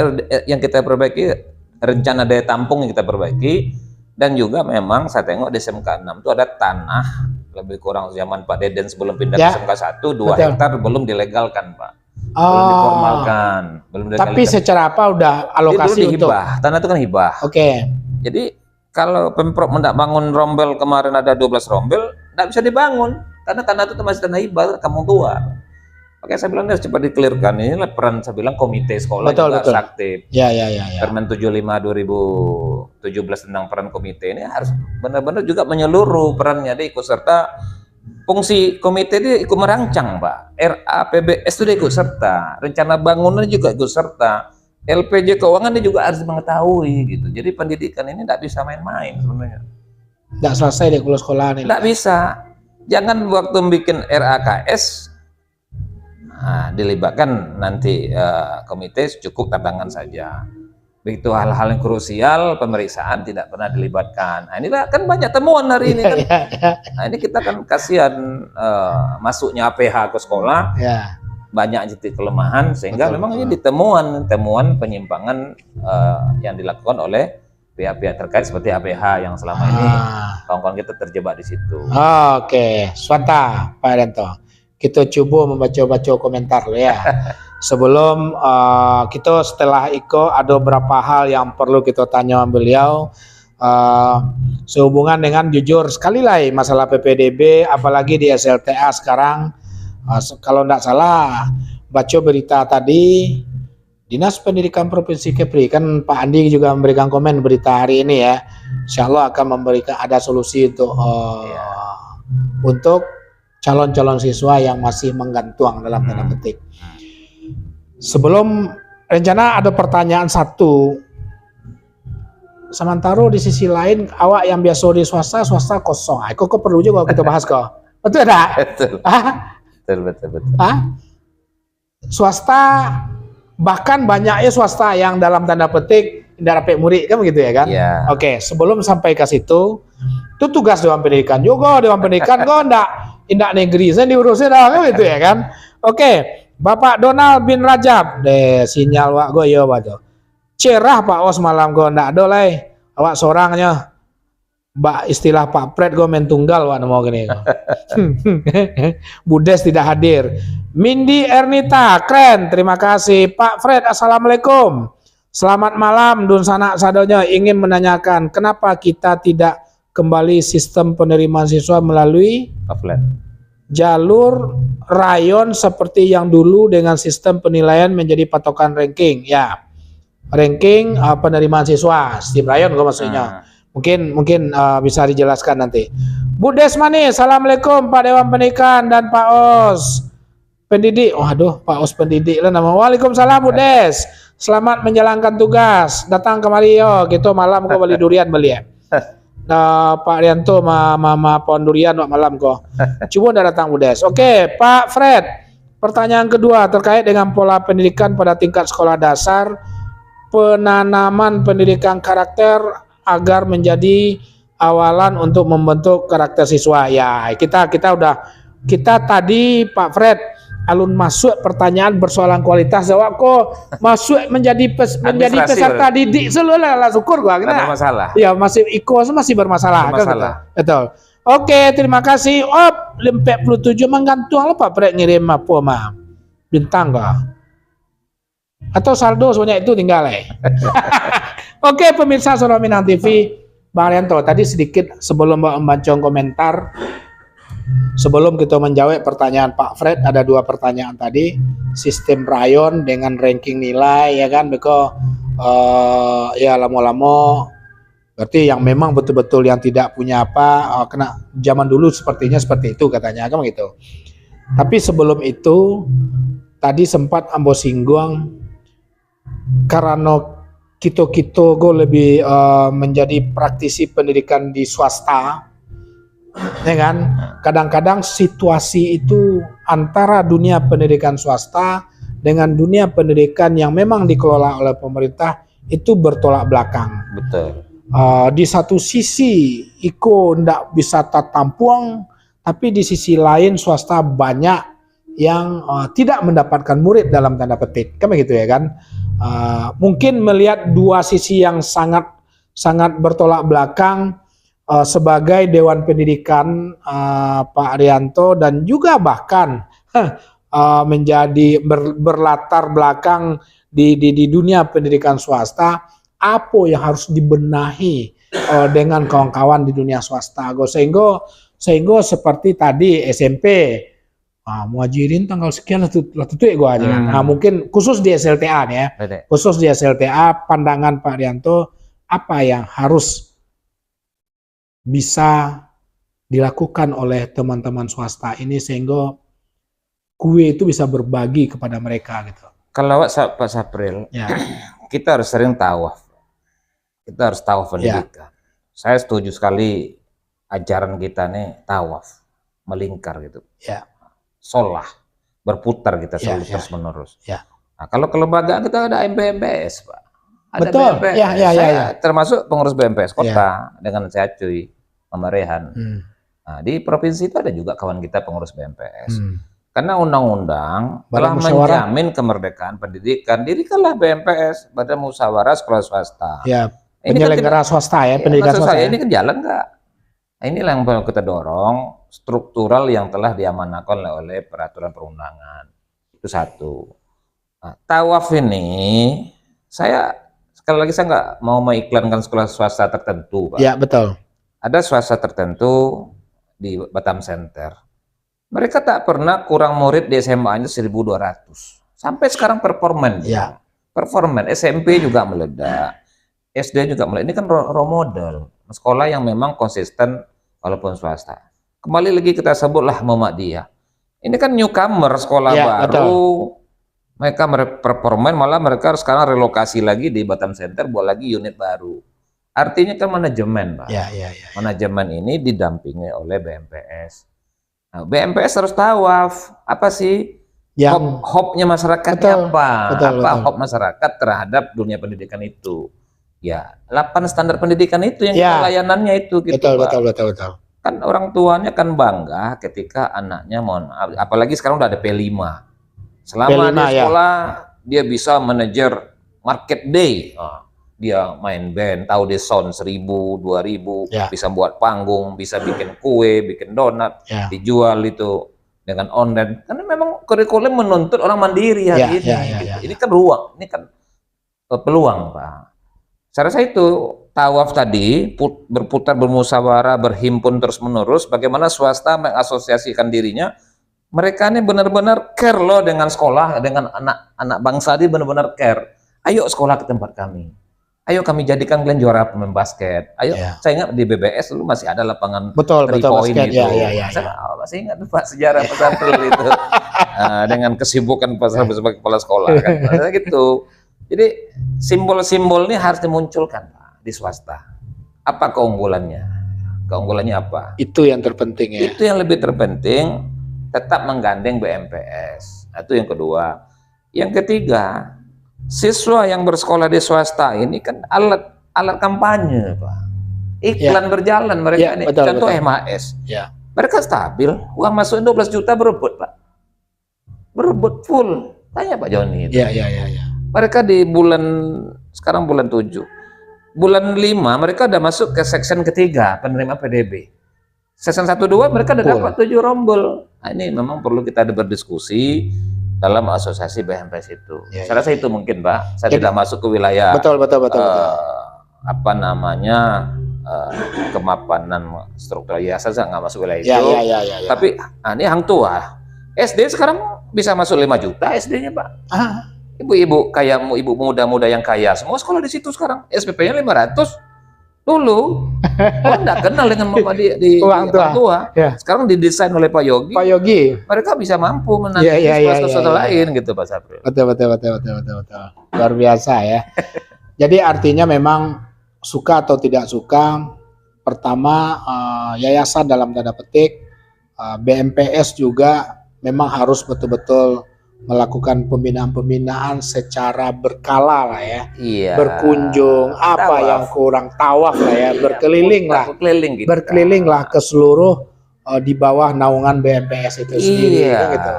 yang kita perbaiki, rencana daya tampung yang kita perbaiki. Dan juga memang saya tengok di SMK 6 itu ada tanah lebih kurang zaman Pak Deden sebelum pindah ke SMK 1, 2 hektar belum dilegalkan, Pak. Belum diformalkan, belum dilegalkan. Tapi secara apa udah alokasi untuk hibah. Tanah itu kan hibah. Oke. Jadi kalau Pemprov hendak bangun rombel, kemarin ada 12 rombel, nggak bisa dibangun karena tanah itu masih tanah hibah, kampung tua. Oke, saya bilang harus cepat dikelirkan. Inilah peran saya bilang komite sekolah juga harus aktif. Ya. Permen 75 2017 tentang peran komite ini harus benar-benar juga menyeluruh perannya, dia ikut serta. Fungsi komite dia ikut merancang, Pak. RAPBS itu dia ikut serta, rencana bangunan juga ikut serta, LPJ keuangan dia juga harus mengetahui gitu. Jadi pendidikan ini tidak bisa main-main sebenarnya. Tidak selesai deh kalau sekolah ini. Tidak bisa. Jangan waktu bikin RAKS dilibatkan nanti komite, cukup tantangan saja. Begitu hal-hal yang krusial, pemeriksaan tidak pernah dilibatkan. Nah, ini kan banyak temuan hari ini kan. Nah, ini kita kan kasihan masuknya APH ke sekolah, banyak titik kelemahan, sehingga memang ini temuan penyimpangan yang dilakukan oleh pihak-pihak terkait seperti APH yang selama ini kawan-kawan kita terjebak di situ. Oke, Swanta, Pak Arianto. Kita coba membaca komentar ya. Sebelum kita setelah Iko ada beberapa hal yang perlu kita tanya beliau sehubungan dengan jujur sekali lagi masalah PPDB, apalagi di SLTA sekarang. Kalau tidak salah baca berita tadi, Dinas Pendidikan Provinsi Kepri, kan Pak Andi juga memberikan komen berita hari ini ya. Insya Allah akan memberikan ada solusi untuk calon-calon siswa yang masih menggantung dalam tanda petik. Sebelum rencana ada pertanyaan satu. Sementara di sisi lain awak yang biasa di swasta kosong. Kok perlu juga kita bahas kok. Betul tak? Betul. Swasta, bahkan banyaknya swasta yang dalam tanda petik tidak dapat murid kan begitu ya kan? Yeah. Oke, sebelum sampai ke situ, itu tugas Dewan Pendidikan juga. Dewan Pendidikan kok indak negeri saya diurusin kan gitu ya kan? Oke. Bapak Donald bin Rajab, sinyal wak gue yo baca. Cerah Pak Os malam gue ndak ada lah. Awak sorangnya. Mbak istilah Pak Fred gue main tunggal wak mau gini. Budes tidak hadir. Mindy Ernita, keren. Terima kasih Pak Fred. Assalamualaikum. Selamat malam. Dun sanak sadonya ingin menanyakan kenapa kita tidak kembali sistem penerimaan siswa melalui jalur rayon seperti yang dulu dengan sistem penilaian menjadi patokan ranking ya, ranking penerimaan siswa sistem rayon gue maksudnya. Mungkin bisa dijelaskan nanti. Bu Desmani, assalamualaikum Pak Dewan Pendidikan dan Pak Os pendidik. Waduh, Pak Os pendidik lah nama. Waalaikumsalam Bu Des, selamat menjalankan tugas, datang kemari yo gitu malam kau beli durian beli ya. Pak Rianto mama pohon durian malam kok. Coba udah datang Budes. Oke, Pak Fred. Pertanyaan kedua terkait dengan pola pendidikan pada tingkat sekolah dasar, penanaman pendidikan karakter agar menjadi awalan untuk membentuk karakter siswa. Ya, kita tadi Pak Fred alun masuk pertanyaan persoalan kualitas jawab kok masuk menjadi peserta didik seluruh lah syukur gua kita ada masalah ya masih masih bermasalah. Betul. Oke, terima kasih. 47 menggantung lo Pak Fred ngirim apa mah bintang kok atau saldo sebanyak itu tinggal Oke, pemirsa Suara Minang TV, Bang Arianto tadi sedikit sebelum membaca komentar. Sebelum kita menjawab pertanyaan Pak Fred, ada dua pertanyaan tadi. Sistem rayon dengan ranking nilai, ya kan? Ya lama-lama. Berarti yang memang betul-betul yang tidak punya apa, kena zaman dulu sepertinya seperti itu katanya, kan gitu. Tapi sebelum itu, tadi sempat ambo singgung, karena kita gue lebih menjadi praktisi pendidikan di swasta. Ya kan, kadang-kadang situasi itu antara dunia pendidikan swasta dengan dunia pendidikan yang memang dikelola oleh pemerintah itu bertolak belakang. Betul. Di satu sisi Iko ndak bisa tatampuang, tapi di sisi lain swasta banyak yang tidak mendapatkan murid dalam tanda petik, kan begitu ya kan? Mungkin melihat dua sisi yang sangat sangat bertolak belakang sebagai Dewan Pendidikan Pak Arianto, dan juga bahkan menjadi berlatar belakang di dunia pendidikan swasta, apa yang harus dibenahi dengan kawan-kawan di dunia swasta. Sehingga seperti tadi SMP, muajirin tanggal sekian lah tuh gua aja kan. Nah, mungkin khusus di SLTA nih ya. Khusus di SLTA, pandangan Pak Arianto apa yang harus bisa dilakukan oleh teman-teman swasta ini sehingga kue itu bisa berbagi kepada mereka gitu. Kalau Pak Sapril, ya, kita harus sering tawaf. Kita harus tawaf pendidikan. Saya setuju sekali ajaran kita nih tawaf, melingkar gitu. Ya. Solah, berputar kita selalu terus menerus. Ya. Nah, kalau kelembagaan kita ada BMPS, Pak. Ada betul. BMPS. Saya termasuk pengurus BMPS kota dengan saya cuy, Mama Rehan. Nah, di provinsi itu ada juga kawan kita pengurus BMPS. Karena undang-undang telah menjamin kemerdekaan pendidikan, dirikanlah BMPS, Badan Musyawarah Sekolah Swasta. Ya, penyelenggara swasta ya, pendidikan swasta. Ini kan jalan nggak? Nah, inilah yang perlu kita dorong, struktural yang telah diamanahkan oleh peraturan perundangan. Itu satu. Nah, tawaf ini, saya sekali lagi saya nggak mau mengiklankan sekolah swasta tertentu, Pak. Ya, betul. Ada swasta tertentu di Batam Center. Mereka tak pernah kurang murid di SMA-nya 1.200. Sampai sekarang performan. Ya. Performan. SMP juga meledak. SD juga meledak. Ini kan role model. Sekolah yang memang konsisten walaupun swasta. Kembali lagi kita sebutlah Muhammadiyah. Ini kan newcomer, sekolah baru. Betul. Mereka performan, malah mereka sekarang relokasi lagi di Batam Center, buat lagi unit baru. Artinya kan manajemen, Pak. Ya. Manajemen ini didampingi oleh BMPS. Nah, BMPS harus tawaf. Apa sih yang hope-nya masyarakatnya apa? Apa hope masyarakat terhadap dunia pendidikan itu? Ya, 8 standar pendidikan itu yang layanannya itu gitu. Betul. Kan orang tuanya kan bangga ketika anaknya apalagi sekarang udah ada P5. Selama di sekolah dia bisa manajer market day. Dia main band, tahu dia sound 1.000, 2.000, bisa buat panggung, bisa bikin kue, bikin donat, dijual itu dengan online. Karena memang kurikulum menuntut orang mandiri hari ini. Ini kan ruang, ini kan peluang, Pak. Saya rasa itu tawaf tadi, berputar, bermusyawarah, berhimpun terus-menerus, bagaimana swasta mengasosiasikan dirinya. Mereka ini benar-benar care loh dengan sekolah, dengan anak bangsa ini benar-benar care. Ayo sekolah ke tempat kami. Ayo kami jadikan kalian juara pemain basket. Ayo, saya ingat di BBS dulu masih ada lapangan 3 point gitu. Saya masih ingat Pak sejarah pesantren itu. Dengan kesibukan Pak sebagai kepala sekolah kan. Gitu. Jadi simbol-simbol ini harus dimunculkan Pak di swasta. Apa keunggulannya? Keunggulannya apa? Itu yang terpenting ya. Itu yang lebih terpenting, tetap menggandeng BMPS. Itu yang kedua. Yang ketiga, siswa yang bersekolah di swasta ini kan alat kampanye, Pak. Iklan berjalan mereka ini. Contoh MHS. Mereka stabil, uang masuk 12 juta berebut, Pak. Berebut full. Tanya Pak Joni. Mereka di sekarang bulan 7. Bulan 5 mereka udah masuk ke section ketiga penerima PDB. Section 1-2 mereka udah dapat 7 rombol. Nah, ini memang perlu kita berdiskusi dalam asosiasi BMPS itu. Saya rasa itu mungkin, Pak. Saya tidak masuk ke wilayah betul. apa namanya kemapanan struktural yayasan, saya nggak masuk wilayah itu. Tapi ini hang tua. SD sekarang bisa masuk 5 juta SD-nya, Pak. Ibu-ibu kayak ibu muda-muda yang kaya semua sekolah di situ sekarang. SPP-nya 500. Dulu orang nggak kenal dengan Mama di orang tua. Sekarang didesain oleh Pak Yogi. Mereka bisa mampu menangani sekolah lain gitu, Pak Sapril. Betul. Luar biasa ya. Jadi artinya memang suka atau tidak suka, pertama yayasan dalam tanda petik, BMPS juga memang harus betul-betul melakukan pembinaan secara berkala lah ya. Berkunjung apa yang kurang tawaf lah ya, berkeliling lah ke seluruh di bawah naungan BMPS itu sendiri gitu.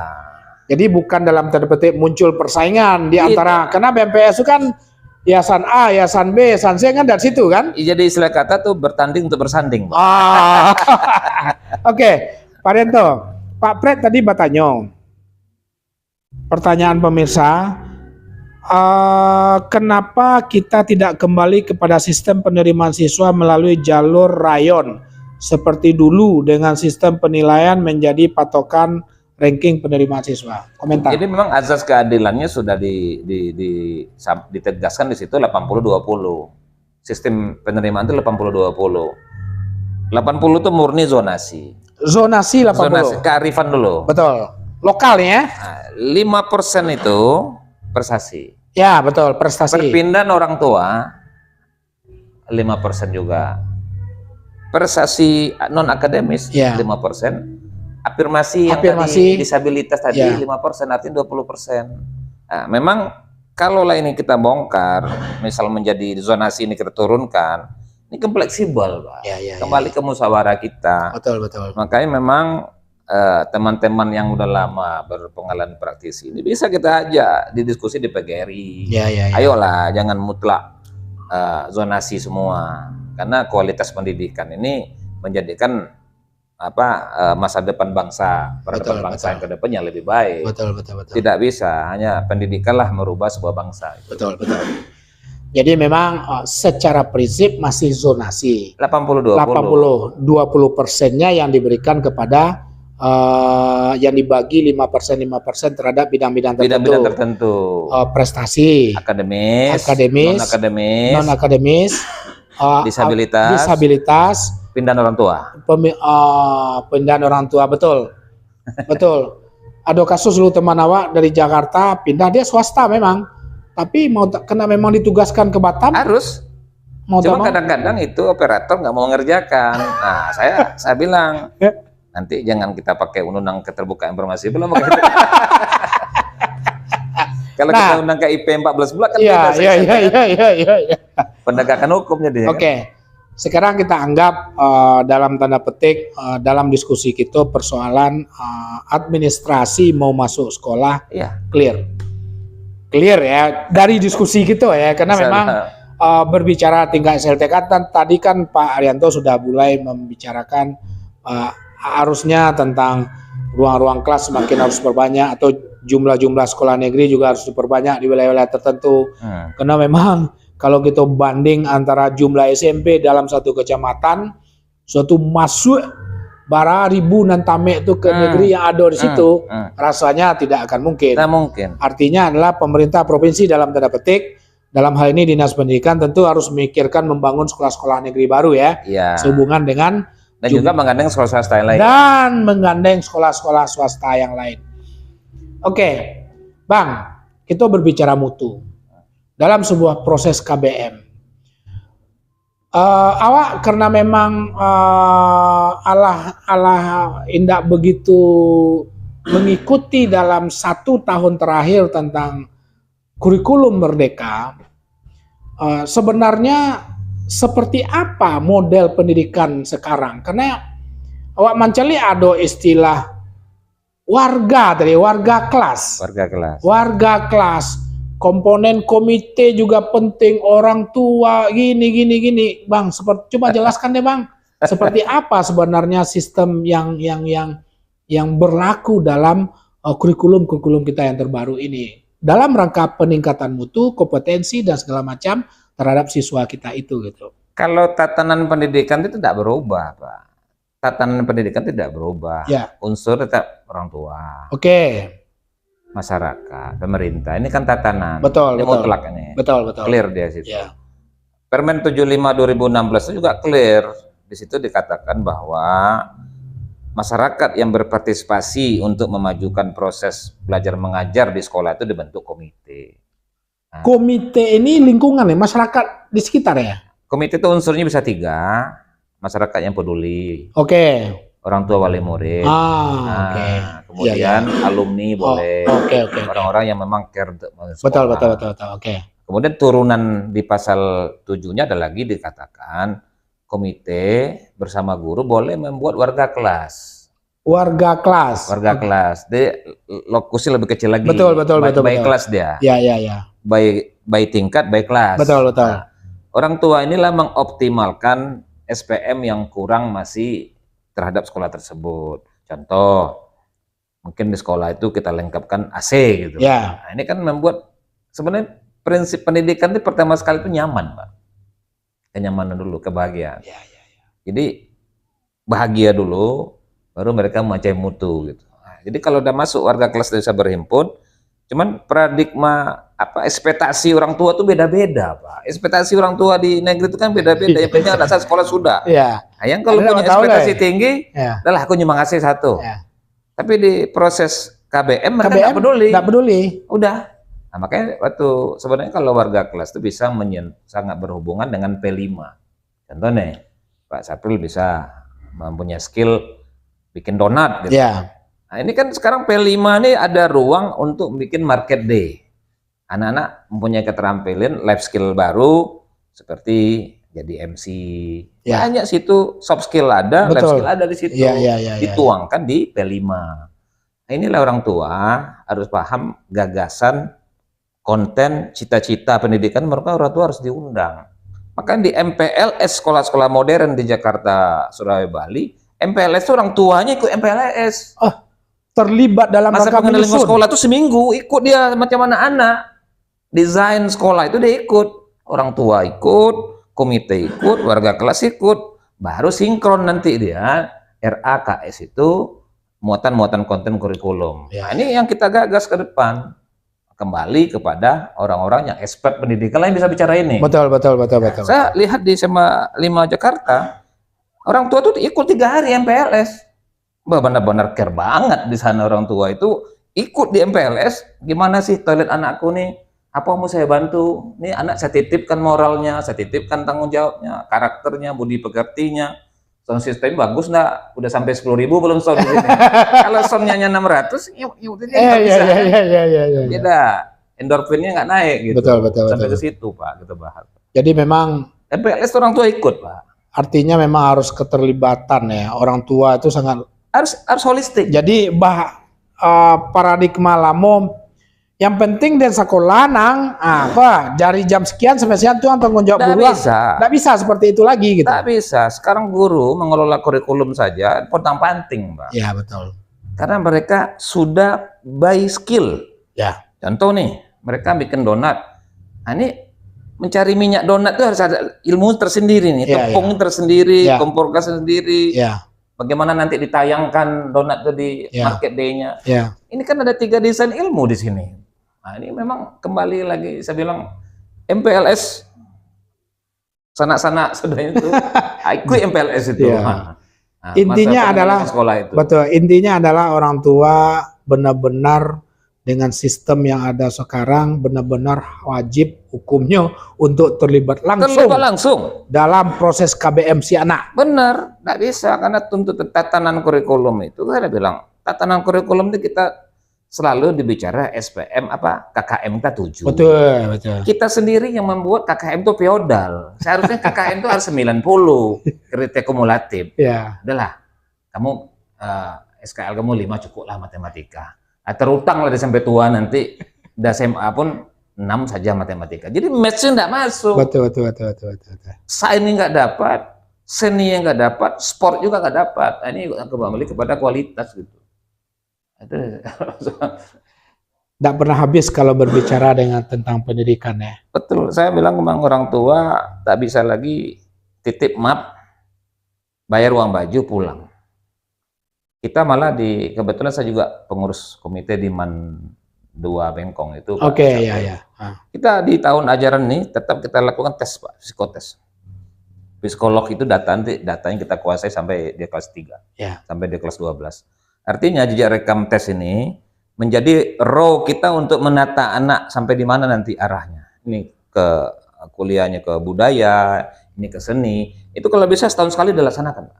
Jadi bukan dalam tanda petik muncul persaingan di antara, karena BMPS itu kan Yayasan A, yayasan B, yayasan C kan dari situ kan? Jadi istilah kata tuh bertanding untuk bersanding. Oke, Pak Rianto, Pak Pret tadi bertanya. Pertanyaan pemirsa, kenapa kita tidak kembali kepada sistem penerimaan siswa melalui jalur rayon seperti dulu dengan sistem penilaian menjadi patokan ranking penerimaan siswa? Komentar. Jadi memang azas keadilannya sudah ditegaskan di situ 80-20. Sistem penerimaan itu 80-20. 80 itu murni zonasi. Zonasi 80. Zonasi, kearifan dulu. Betul. Lokalnya. 5% itu prestasi. Ya, betul, prestasi. Perpindahan orang tua 5% juga. Prestasi non akademis 5%. Afirmasi yang tadi, disabilitas tadi 5%, artinya 20%. Nah, memang kalau ini kita bongkar, misal menjadi zonasi ini kita turunkan, ini kan fleksibel, Pak. Kembali ke musyawarah kita. Betul. Makanya memang teman-teman yang udah lama berpengalaman praktisi ini bisa kita ajak di diskusi di PGRI. Ayolah, jangan mutlak zonasi semua, karena kualitas pendidikan ini menjadikan masa depan bangsa, peradaban bangsa yang kedepannya lebih baik. Betul. Tidak bisa hanya pendidikanlah merubah sebuah bangsa. Betul. Jadi memang secara prinsip masih zonasi. 80-20. 20%-nya yang diberikan kepada yang dibagi 5% terhadap bidang-bidang tertentu. Prestasi, akademis, non akademis, disabilitas, pindahan orang tua. Pindahan orang tua, betul. Ada kasus lu teman awak dari Jakarta pindah, dia swasta memang, tapi kena memang ditugaskan ke Batam. Harus. Cuma kadang-kadang itu operator nggak mau mengerjakan. Nah, saya bilang nanti jangan kita pakai undang-undang keterbukaan informasi belum. Kalau kita undang KIP 14 bulan kan beda. Iya. Penegakan hukumnya dia. Oke. Sekarang kita anggap dalam tanda petik dalam diskusi kita persoalan administrasi mau masuk sekolah clear ya dari diskusi kita ya, karena memang berbicara tingkat SLTK tadi kan Pak Arianto sudah mulai membicarakan harusnya tentang ruang-ruang kelas semakin harus berbanyak atau jumlah sekolah negeri juga harus diperbanyak di wilayah-wilayah tertentu, karena memang kalau kita banding antara jumlah SMP dalam satu kecamatan, suatu masuk bara ribu nan tamek itu ke negeri yang ada di situ, rasanya tidak akan mungkin. Tidak mungkin. Artinya adalah pemerintah provinsi dalam tanda petik, dalam hal ini Dinas Pendidikan tentu harus memikirkan membangun sekolah-sekolah negeri baru ya, sehubungan dengan dan juga menggandeng sekolah swasta yang lain. Dan menggandeng sekolah-sekolah swasta yang lain. Oke, Bang, kita berbicara mutu. Dalam sebuah proses KBM, awak karena memang indak begitu mengikuti dalam 1 tahun terakhir tentang kurikulum merdeka, sebenarnya seperti apa model pendidikan sekarang? Karena awak mencari ada istilah warga kelas. Komponen komite juga penting, orang tua gini Bang, coba jelaskan deh Bang, seperti apa sebenarnya sistem yang berlaku dalam kurikulum kita yang terbaru ini dalam rangka peningkatan mutu, kompetensi dan segala macam terhadap siswa kita itu gitu. Kalau tatanan pendidikan itu tidak berubah, Pak. Tatanan pendidikan tidak berubah. Unsur tetap orang tua. Masyarakat, pemerintah, ini kan tatanan. Betul. Mutlak ini. Betul. Clear dia situ. Permen 75 2016 itu juga clear. Di situ dikatakan bahwa masyarakat yang berpartisipasi untuk memajukan proses belajar mengajar di sekolah itu dibentuk komite. Komite ini lingkungan ya, masyarakat di sekitar ya? Komite itu unsurnya bisa 3, masyarakat yang peduli. Orang tua wali murid. Kemudian alumni boleh. Orang-orang yang memang care untuk sekolah. Betul. Kemudian turunan di pasal 7-nya ada lagi dikatakan komite bersama guru boleh membuat warga kelas. Warga kelas. Dia lokusnya lebih kecil lagi. Betul. Baik kelas dia. Ya. by tingkat, by kelas. Betul. Nah, orang tua inilah mengoptimalkan SPM yang kurang masih terhadap sekolah tersebut. Contoh, mungkin di sekolah itu kita lengkapkan AC gitu. Ya. Nah, ini kan membuat sebenarnya prinsip pendidikan itu pertama sekali itu nyaman, Pak. Kenyamanan dulu, kebahagiaan. Ya. Jadi bahagia dulu, baru mereka memacai mutu gitu. Nah, jadi kalau udah masuk warga kelas desa berhimpun, cuman paradigma ekspektasi orang tua tuh beda-beda, Pak. Ekspektasi orang tua di negeri itu kan beda-beda. Yang penting anak saya sekolah sudah. Ya. Nah, yang kalau punya ekspektasi tinggi, ya. adalah aku nyumbang ngasih satu. Ya. Tapi di proses KBM mereka nggak peduli. Nggak peduli. Udah. Nah, makanya waktu sebenarnya kalau warga kelas itu bisa sangat berhubungan dengan P5. Contohnya, Pak Sapril bisa mempunyai skill bikin donat gitu. Ya. Nah, ini kan sekarang P5 ini ada ruang untuk bikin market day. Anak-anak mempunyai keterampilan life skill baru seperti jadi MC. Ya. Banyak situ soft skill ada, life skill ada di situ. Dituangkan di P5. Nah, inilah orang tua harus paham gagasan, konten, cita-cita pendidikan, mereka orang tua harus diundang. Maka di MPLS, sekolah-sekolah modern di Jakarta, Surabaya, Bali, MPLS itu orang tuanya ikut MPLS. Oh, terlibat dalam masa rangka pengendalian menyusun. Sekolah itu seminggu, ikut dia macam anak-anak. Desain sekolah itu dia ikut. Orang tua ikut, komite ikut, warga kelas ikut. Baru sinkron nanti dia, RAKS itu, muatan-muatan konten kurikulum. Ya. Nah, ini yang kita gagas ke depan. Kembali kepada orang-orang yang expert pendidikan lain bisa bicara ini. Betul. Saya lihat di SMA 5 Jakarta, orang tua tuh ikut 3 hari MPLS. Benar-benar care banget di sana orang tua itu ikut di MPLS. Gimana sih toilet anakku nih? Apa mau saya bantu? Nih anak saya titipkan moralnya, saya titipkan tanggung jawabnya, karakternya, budi pekertinya. Sound system bagus nggak? Udah sampai 10.000 belum sound di sini? Kalau soundnya 600, ya nggak bisa. Iya. Beda. Endorfinnya nggak naik gitu. Betul. Sampai ke situ, Pak, kita bahas. Jadi memang MPLS orang tua ikut, Pak. artinya memang harus keterlibatan ya. Orang tua itu sangat harus holistik. Jadi paradigma lamo yang penting dan sekolah nang dari jam sekian sampai sekian tuh tanggung jawab guru. Nggak bisa seperti itu lagi gitu. Nggak bisa. Sekarang guru mengelola kurikulum saja pontang-panting, Pak. Ya, betul. Karena mereka sudah by skill. Ya. Contoh nih, mereka bikin donat. Nah, ini mencari minyak donat itu harus ada ilmu tersendiri nih, tepung tersendiri, kompor gas sendiri. Bagaimana nanti ditayangkan donat itu di market day-nya. Ini kan ada 3 desain ilmu di sini. Nah, ini memang kembali lagi saya bilang MPLS sanak-sanak sudah itu ikut MPLS itu. Nah, intinya adalah sekolah itu. Betul, intinya adalah orang tua benar-benar dengan sistem yang ada sekarang benar-benar wajib hukumnya untuk terlibat langsung dalam proses KBM si anak. Benar, nggak bisa karena tuntutan tatanan kurikulum itu saya bilang tatanan kurikulum itu kita selalu dibicara SPM KKMK 7. Betul. Kita sendiri yang membuat KKM itu feodal. Seharusnya KKM itu harus 90 kriteria kumulatif. Udahlah, kamu SKL kamu 5 cukup lah matematika. Terutang lah sampai tua nanti udah SMA pun 6 saja matematika. Jadi maths-nya nggak masuk. Betul. Sains nggak dapat, seni nggak dapat, sport juga nggak dapat. Ini kembali kepada kualitas gitu. Tidak pernah habis kalau berbicara tentang pendidikan ya. Betul, saya bilang memang orang tua tak bisa lagi titip map, bayar uang baju pulang. Kita malah kebetulan saya juga pengurus komite di MAN 2 Bengkong itu. Oke, ya. Kita di tahun ajaran ini tetap kita lakukan tes, Pak, psikotes. Psikolog itu datanya kita kuasai sampai di kelas 3, sampai di kelas 12. Artinya jejak rekam tes ini menjadi raw kita untuk menata anak sampai di mana nanti arahnya. Ini ke kuliahnya ke budaya, ini ke seni. Itu kalau bisa setahun sekali dilaksanakan, Pak.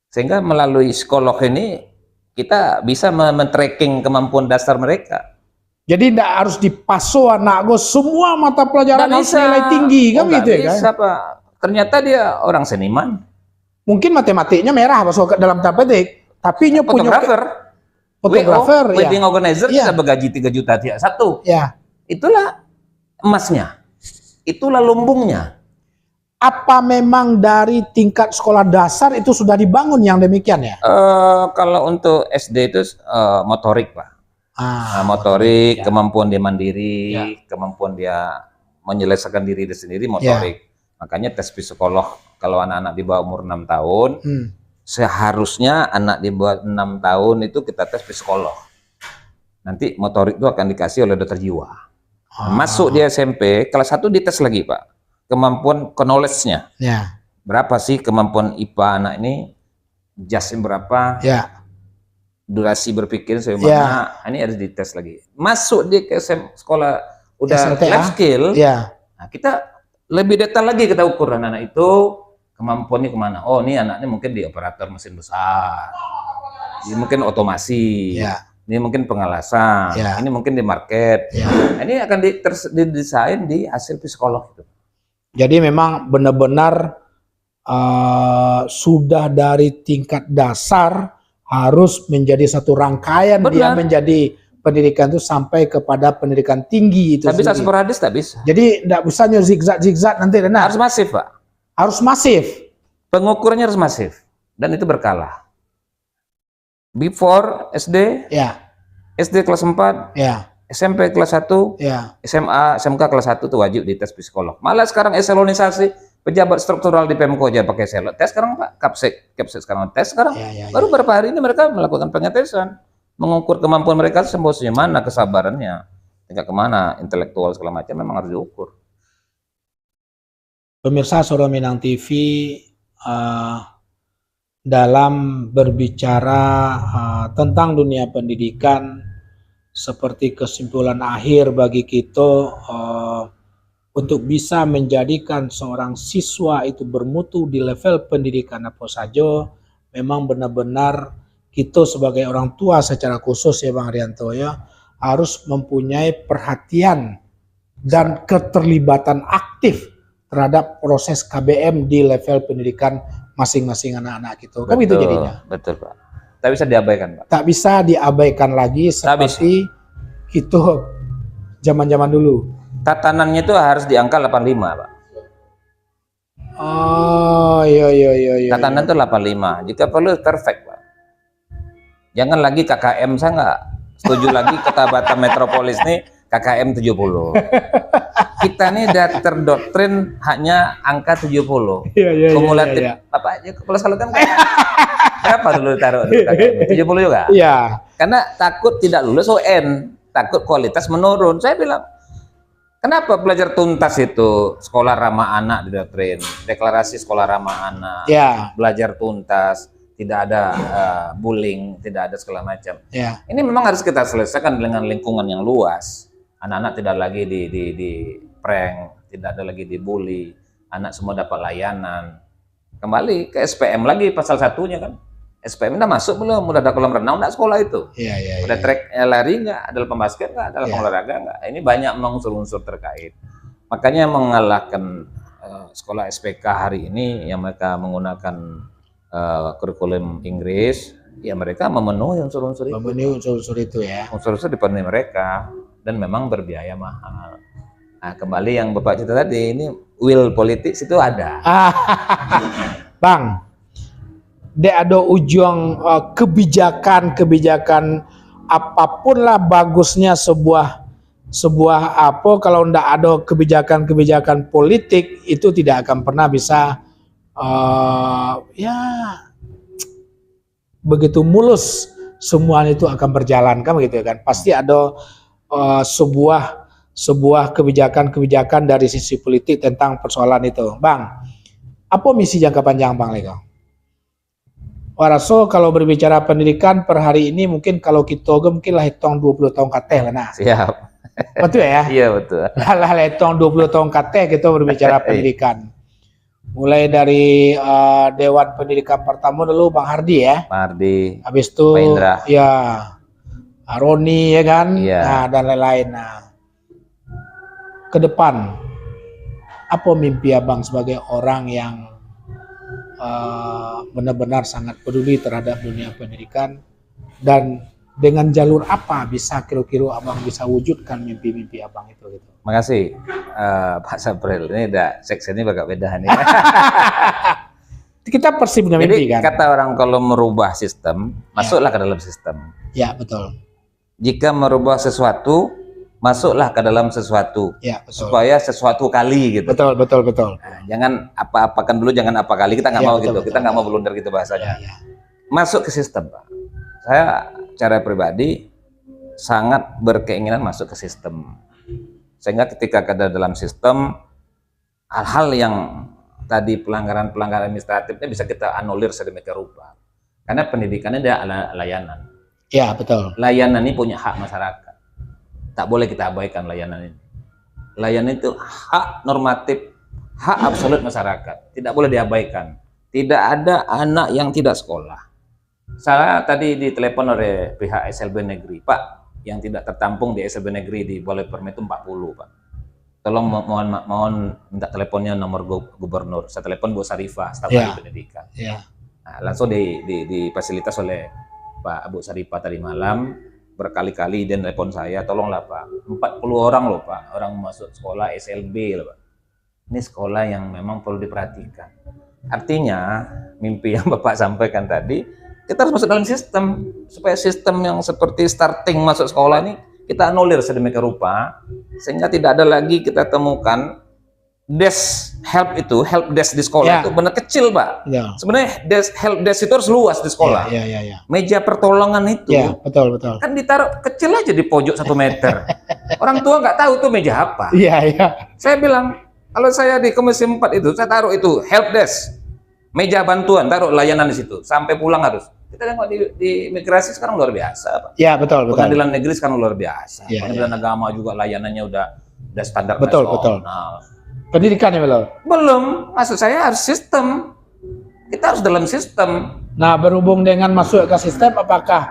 Sehingga melalui psikolog ini kita bisa men-tracking kemampuan dasar mereka. Jadi tidak harus dipaso anak gue semua mata pelajaran harus nilai tinggi kan gitu ya kan? Bisa, Pak. Ternyata dia orang seniman. Mungkin matematiknya merah masuk ke dalam matematik. Tapi fotografer, wedding organizer kita bergaji 3 juta tiap satu. Itulah emasnya, itulah lumbungnya. Apa memang dari tingkat sekolah dasar itu sudah dibangun yang demikian ya? Kalau untuk SD itu motorik, Pak. Motorik, ya. kemampuan dia mandiri, Ya. kemampuan dia menyelesaikan diri sendiri, motorik. Makanya tes psikolog kalau anak-anak di bawah umur 6 tahun, seharusnya anak di bawah 6 tahun itu kita tes psikolog. Nanti motorik itu akan dikasih oleh dokter jiwa. Masuk di SMP, kelas 1 dites lagi, Pak. Kemampuan knowledge-nya. Ya. Berapa sih kemampuan IPA anak ini? Jasnya berapa? Ya. Durasi berpikir bagaimana? Ini harus dites lagi. Masuk di ke sekolah udah SMTA? life skill. Ya. Nah, kita lebih detail lagi kita ukur anak-anak itu kemampuannya kemana. Oh, ini anaknya mungkin di operator mesin besar. Ini mungkin otomasi. Ya. Ini mungkin pengalasan. Ya. Ini mungkin di market. Ya. Nah, ini akan didesain di hasil psikolog itu. Jadi memang benar-benar sudah dari tingkat dasar harus menjadi satu rangkaian. Benar. Dia menjadi pendidikan itu sampai kepada pendidikan tinggi itu. Tak bisa sendiri. sporadis, tak bisa. Jadi tidak bisa zigzag nanti. Harus masif, Pak. Harus masif. Pengukurannya harus masif dan itu berkala. Before SD, Ya. SD kelas 4, Ya. SMP kelas 1, Ya. SMA, SMK kelas 1 itu wajib dites psikolog. Malah sekarang eselonisasi pejabat struktural di Pemko aja pakai eselon. Tes sekarang, Pak. Kapsek sekarang tes sekarang. Ya. Baru beberapa hari ini mereka melakukan pengetesan, mengukur kemampuan mereka sembosnya mana, kesabarannya, tingkat kemana, intelektual segala macam memang harus diukur. Pemirsa Suara Minang TV, dalam berbicara tentang dunia pendidikan, seperti kesimpulan akhir bagi kita untuk bisa menjadikan seorang siswa itu bermutu di level pendidikan apa saja, memang benar-benar kita sebagai orang tua secara khusus ya Bang Arianto ya, harus mempunyai perhatian dan keterlibatan aktif terhadap proses KBM di level pendidikan masing-masing anak-anak kita. Kan itu jadinya. Betul, Pak. Tak bisa diabaikan, Pak. Tak bisa diabaikan lagi seperti itu zaman-zaman dulu. Tatanannya itu harus di angka 85, Pak. Oh, iya. Tatanan itu 85. Jika perlu perfect, Pak. Jangan lagi KKM, saya nggak setuju lagi kota Batam Metropolis nih KKM 70. Kita nih udah terdoktrin hanya angka 70. Iya. Kumulatif. Bapak kepala sekolah kan berapa dulu taruh KKM? 70 juga? Iya. Karena takut tidak lulus UN, takut kualitas menurun. Saya bilang, kenapa belajar tuntas itu sekolah ramah anak didoktrin, deklarasi sekolah ramah anak, belajar tuntas, tidak ada bullying, tidak ada segala macam. Ini memang harus kita selesaikan dengan lingkungan yang luas. Anak-anak tidak lagi di prank, tidak ada lagi dibully, anak semua dapat layanan. Kembali ke SPM lagi pasal satunya kan. SPM udah masuk belum? Udah ada kolam renang enggak sekolah itu? Iya. Udah track lari enggak? Ada lapang basket enggak? Ada lapang olahraga enggak? Ini banyak unsur-unsur terkait. Makanya mengalahkan sekolah SPK hari ini yang mereka menggunakan kurikulum Inggris, ya mereka memenuhi unsur-unsur itu. Memenuhi unsur-unsur itu ya. Unsur-unsur dipenuhi mereka dan memang berbiaya mahal. Nah, kembali yang Bapak cerita tadi, ini will politik itu ada. Bang, ada ujung kebijakan apapun lah bagusnya sebuah apa, kalau ndak ada kebijakan politik itu tidak akan pernah bisa begitu mulus semua itu akan berjalan kan begitu kan. Pasti ada sebuah kebijakan dari sisi politik tentang persoalan itu. Bang, apa misi jangka panjang Bang Lego? Waraso kalau berbicara pendidikan per hari ini mungkin kalau kita mungkin lah hitung 20 tahun kate lah nah. Siap. Betul ya? Iya betul. Lah hitung 20 tahun kate kita berbicara pendidikan. Mulai dari Dewan Pendidikan pertama dulu Bang Hardi ya. Pak Hardi. Habis itu Pak Indra. Ya Roni ya kan. Iya. Nah dan lain-lain. Nah, ke depan apa mimpi Abang sebagai orang yang benar-benar sangat peduli terhadap dunia pendidikan dan dengan jalur apa bisa kira-kira abang bisa wujudkan mimpi-mimpi abang itu gitu. Makasih Pak Sapril, ini udah seksinya agak beda nih. Kita pasti punya mimpi Jadi kan. kata orang kalau merubah sistem, masuklah ke dalam sistem. Ya betul. Jika merubah sesuatu, masuklah ke dalam sesuatu. Ya betul. Supaya sesuatu kali gitu. Betul. Nah, jangan apa-apakan dulu, jangan apa kali. Kita nggak Ya, mau betul, gitu. betul, Kita nggak mau betul. blunder gitu bahasanya. Ya. Masuk ke sistem, Pak. Saya cara pribadi sangat berkeinginan masuk ke sistem. Sehingga ketika ada dalam sistem, hal-hal yang tadi pelanggaran-pelanggaran administratifnya bisa kita anulir sedemikian rupa. Karena pendidikannya dia layanan. Ya betul. Layanan ini punya hak masyarakat. Tak boleh kita abaikan layanan ini. Layanan itu hak normatif, hak absolut masyarakat. Tidak boleh diabaikan. Tidak ada anak yang tidak sekolah. Saya tadi ditelepon oleh pihak SLB Negeri, Pak, yang tidak tertampung di SLB Negeri di Balai Permen itu 40, Pak. Tolong mohon minta teleponnya nomor gubernur. Saya telepon Bu Sarifah, staf ahli pendidikan. Ya. Nah, langsung difasilitas oleh Pak Abu Sarifah tadi malam, berkali-kali dia telepon saya, tolonglah Pak, 40 orang loh Pak, orang masuk sekolah SLB loh Pak. Ini sekolah yang memang perlu diperhatikan. Artinya, mimpi yang Bapak sampaikan tadi, kita harus masuk dalam sistem, supaya sistem yang seperti starting masuk sekolah ini, kita anulir sedemikian rupa, sehingga tidak ada lagi kita temukan help desk di sekolah itu benar kecil Pak. Ya. Sebenarnya help desk itu harus luas di sekolah. Ya. Meja pertolongan itu, betul. kan ditaruh kecil aja di pojok 1 meter. Orang tua nggak tahu tuh meja apa. Iya. Saya bilang, kalau saya di Komisi 4 itu, saya taruh itu help desk, meja bantuan, taruh layanan di situ, sampai pulang harus. Kita tengok di imigrasi sekarang luar biasa, Pak. Iya, betul. Pengadilan negeri sekarang luar biasa. Ya, Pengadilan agama juga layanannya udah standar betul. nasional. Pendidikannya belum. Maksud saya harus sistem. Kita harus dalam sistem. Nah, berhubung dengan masuk ke sistem, apakah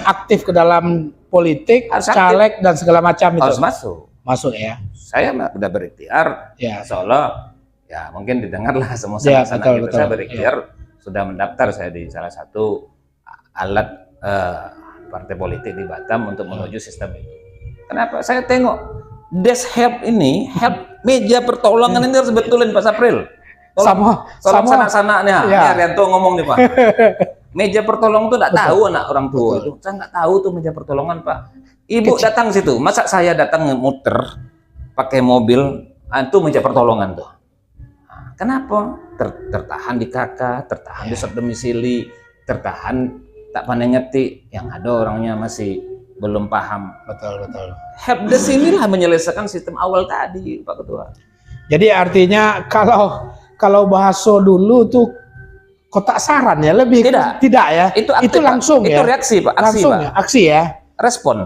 aktif ke dalam politik, caleg dan segala macam itu? Harus masuk. Masuk ya. Saya udah berikhtiar. Ya. Insya Allah, ya mungkin didengarlah semua sana betul. Saya berikhtiar. Sudah mendaftar saya di salah satu alat partai politik di Batam untuk menuju sistem itu. Kenapa? Saya tengok desk help ini, meja pertolongan ini harus betulin Pak Sapril. Tolong sanak-sanaknya. Ya, Rianto ngomong nih Pak. Meja pertolongan itu tidak tahu anak orang tua itu. Saya nggak tahu tuh meja pertolongan Pak. Ibu datang situ, masa saya datang muter pakai mobil, itu meja pertolongan tuh. Kenapa? Tertahan di KK, tertahan di subdomisili, tertahan tak pandai ngerti, yang ada orangnya masih belum paham. Betul. Helpdesk inilah menyelesaikan sistem awal tadi, Pak Ketua. Jadi artinya kalau bahasa dulu tuh kotak saran ya, lebih tidak ya? Itu aktif, itu langsung Pak. ya? Itu reaksi Pak, aksi langsung Pak. Ya? Aksi ya? Respon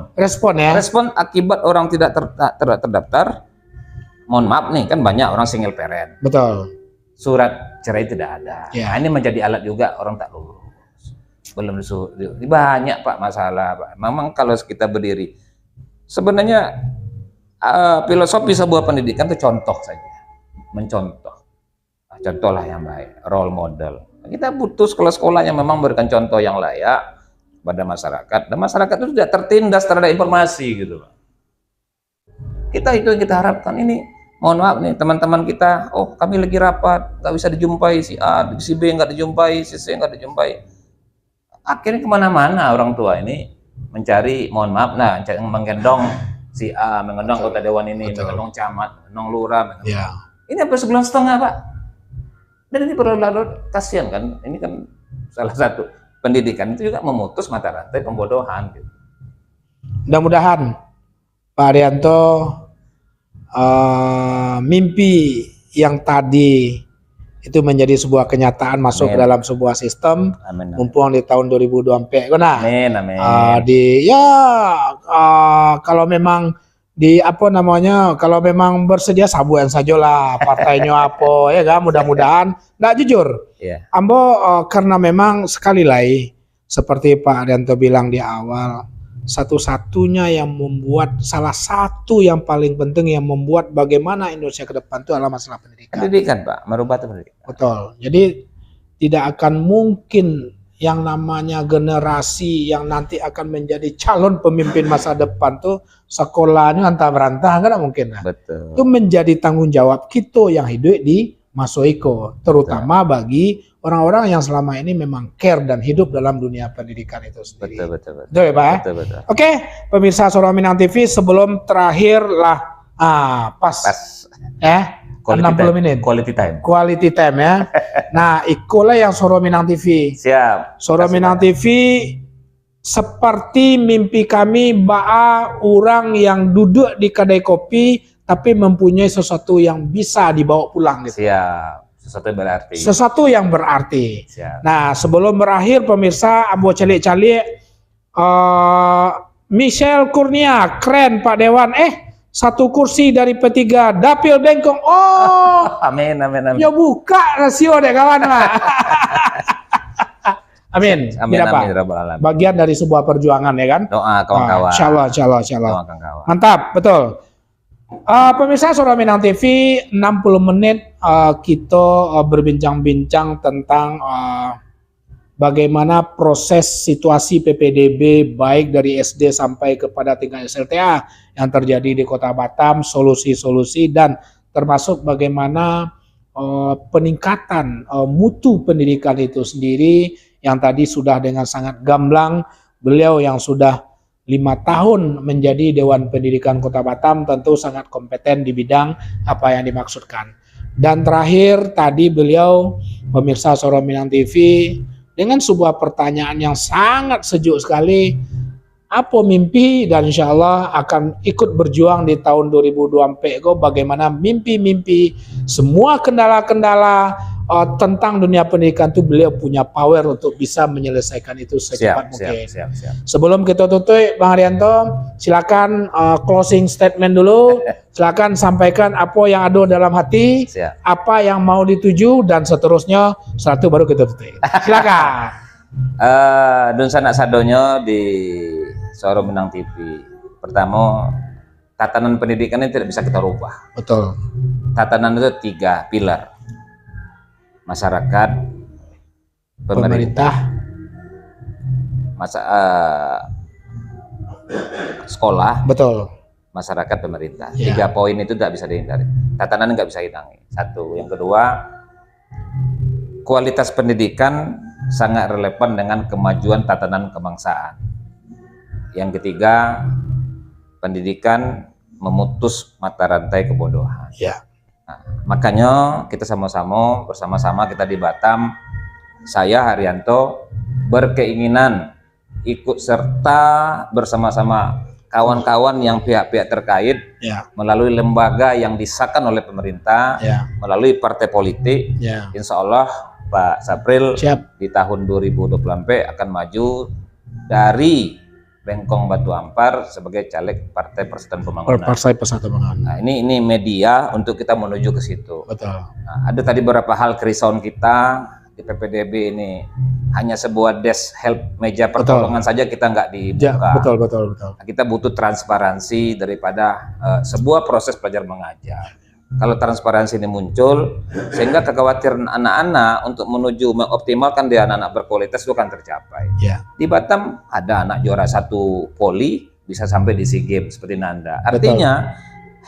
ya? Respon akibat orang tidak terdaftar. Mohon maaf nih, kan banyak orang single parent. Betul. Surat cerai tidak ada. Ya. Nah, ini menjadi alat juga orang tak lulus. Belum banyak Pak masalah Pak. Memang kalau kita berdiri, sebenarnya filosofi sebuah pendidikan itu contoh saja, mencontoh. Contohlah yang baik, role model. Kita butuh sekolah-sekolah yang memang memberikan contoh yang layak pada masyarakat, dan masyarakat itu tidak tertindas terhadap informasi gitu Pak. Itu yang kita harapkan. Ini mohon maaf nih teman-teman kita, kami lagi rapat, nggak bisa dijumpai si A, si B nggak dijumpai, si C nggak dijumpai. Akhirnya kemana-mana orang tua ini mencari, mohon maaf, menggendong si A, menggendong kota dewan ini, menggendong camat, menggendong lurah. Ini sampai 1,5 bulan Pak. Dan ini berlarut, kasihan kan? Ini kan salah satu pendidikan itu juga memutus mata rantai pembodohan. Gitu. Mudah-mudahan Pak Arianto mimpi yang tadi itu menjadi sebuah kenyataan, masuk ke dalam sebuah sistem. Amin. Mumpung di tahun 2024. Amin. Kalau memang kalau memang bersedia sabuan sajalah partainya apa ya kan, mudah-mudahan nggak jujur. Ambo karena memang sekali lagi seperti Pak Arianto bilang di awal, satu-satunya yang membuat, salah satu yang paling penting yang membuat bagaimana Indonesia ke depan itu adalah masalah pendidikan. Pendidikan Pak, merubah pendidikan. Betul. Jadi tidak akan mungkin yang namanya generasi yang nanti akan menjadi calon pemimpin masa depan tuh sekolahnya antah berantah kan mungkin. Betul. Itu menjadi tanggung jawab kita yang hidup di Masoiko, terutama bagi orang-orang yang selama ini memang care dan hidup dalam dunia pendidikan itu sendiri. Betul. Betul ya Pak? Ya? Betul. Oke, pemirsa Suara Minang TV, sebelum terakhir lah, pas. Quality 60 time. menit. Quality time ya. Nah, ikulah yang Suara Minang TV. Siap. Suara Minang TV seperti mimpi kami Ba'a orang yang duduk di kedai kopi tapi mempunyai sesuatu yang bisa dibawa pulang gitu. Siap. Sesuatu yang berarti. Sesuatu yang berarti. Siap. Nah, sebelum berakhir pemirsa, ambo calik-calik Michelle Kurnia, keren Pak Dewan. Satu kursi dari P3 Dapil Bengkong. Oh, amin. Ya buka rasio deh kawan. Amin. Amin. Bagian dari sebuah perjuangan ya kan. Doa kawan-kawan. Insyaallah. Doa kawan-kawan. Mantap, betul. Pemirsa Suara Minang TV, 60 menit kita berbincang-bincang tentang bagaimana proses situasi PPDB baik dari SD sampai kepada tingkat SLTA yang terjadi di Kota Batam, solusi-solusi dan termasuk bagaimana peningkatan mutu pendidikan itu sendiri yang tadi sudah dengan sangat gamblang beliau yang sudah 5 tahun menjadi Dewan Pendidikan Kota Batam tentu sangat kompeten di bidang apa yang dimaksudkan. Dan terakhir tadi beliau pemirsa Suara Minang TV dengan sebuah pertanyaan yang sangat sejuk sekali, apa mimpi dan insya Allah akan ikut berjuang di tahun 2024 bagaimana mimpi-mimpi semua kendala-kendala tentang dunia pendidikan itu beliau punya power untuk bisa menyelesaikan itu secepat mungkin. Siap. Sebelum kita tutup, Bang Haryanto, silakan closing statement dulu. Silakan sampaikan apa yang ada dalam hati, apa yang mau dituju dan seterusnya. Setelah itu baru kita tutup. Silakan. Dun sanak sadonyo di Suara Minang TV. Pertama, tatanan pendidikan ini tidak bisa kita rubah. Betul. Tatanan itu 3 pilar. Masyarakat, pemerintah, sekolah, betul, masyarakat, pemerintah. 3 poin itu tidak bisa dihindari. Tatanan nggak bisa hilangi. 1. Yang kedua, kualitas pendidikan sangat relevan dengan kemajuan tatanan kebangsaan. Yang ketiga, pendidikan memutus mata rantai kebodohan. Nah, makanya kita bersama-sama kita di Batam, saya Haryanto berkeinginan ikut serta bersama-sama kawan-kawan yang pihak-pihak terkait melalui lembaga yang disahkan oleh pemerintah, melalui partai politik. Insya Allah Pak Sapril di tahun 2024 akan maju dari Bengkong Batu Ampar sebagai caleg Partai Persatuan Pembangunan. Nah, ini media untuk kita menuju ke situ. Betul. Nah, ada tadi beberapa hal kerisauan kita di PPDB ini, hanya sebuah desk help meja pertolongan saja kita nggak dibuka. Betul. Nah, kita butuh transparansi daripada sebuah proses belajar mengajar. Kalau transparansi ini muncul, sehingga kekhawatiran anak-anak untuk menuju mengoptimalkan dia anak-anak berkualitas itu akan tercapai. Di Batam ada anak juara 1 poli bisa sampai di SEA Games seperti Nanda. Artinya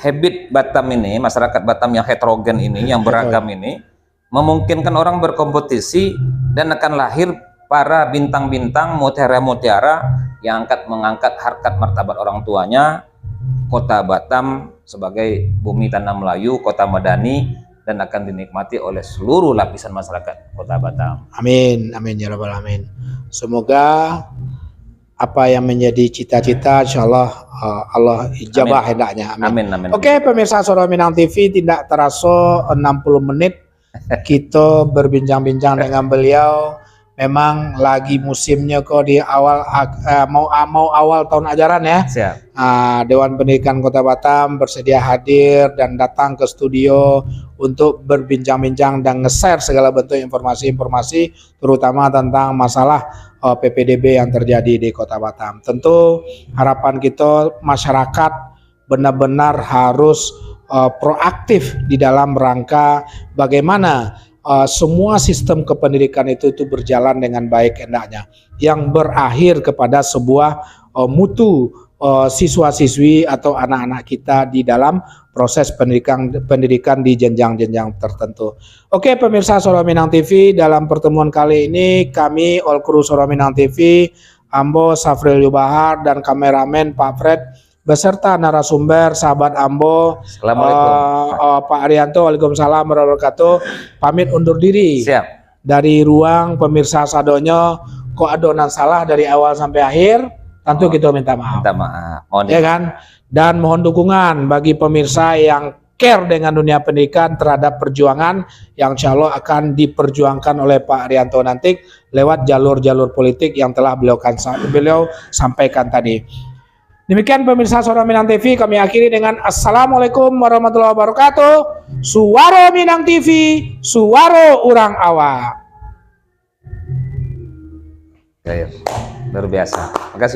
habit Batam ini, masyarakat Batam yang heterogen ini, yang beragam ini, memungkinkan orang berkompetisi dan akan lahir para bintang-bintang, mutiara-mutiara yang mengangkat harkat martabat orang tuanya. Kota Batam sebagai bumi tanah Melayu, kota madani, dan akan dinikmati oleh seluruh lapisan masyarakat Kota Batam. Amin ya rabbal alamin. Semoga apa yang menjadi cita-cita insyaallah Allah ijabah hendaknya. Amin. Oke, pemirsa Suara Minang TV, tidak terasa 60 menit kita berbincang-bincang dengan beliau. Memang lagi musimnya kok di awal mau awal tahun ajaran ya. Dewan Pendidikan Kota Batam bersedia hadir dan datang ke studio untuk berbincang-bincang dan nge-share segala bentuk informasi-informasi terutama tentang masalah PPDB yang terjadi di Kota Batam. Tentu harapan kita masyarakat benar-benar harus proaktif di dalam rangka bagaimana semua sistem kependidikan itu berjalan dengan baik endaknya, yang berakhir kepada sebuah mutu siswa-siswi atau anak-anak kita di dalam proses pendidikan di jenjang-jenjang tertentu. Oke pemirsa Suara Minang TV, dalam pertemuan kali ini kami all kru Suara Minang TV, Ambo Safril Yubahar dan kameramen Pak Fred beserta narasumber sahabat Ambo, Pak Arianto, waalaikumsalam warahmatullahi wabarakatuh, pamit undur diri. Siap. Dari ruang pemirsa Sadonyo, kok adonan salah dari awal sampai akhir, tentu kita minta maaf. Minta maaf. Ya kan? Dan mohon dukungan bagi pemirsa yang care dengan dunia pendidikan terhadap perjuangan yang insya Allah akan diperjuangkan oleh Pak Arianto nanti lewat jalur-jalur politik yang telah beliau sampaikan tadi. Demikian pemirsa Suara Minang TV, kami akhiri dengan Assalamualaikum warahmatullahi wabarakatuh. Suara Minang TV, suara urang awak. Luar biasa. Makasih.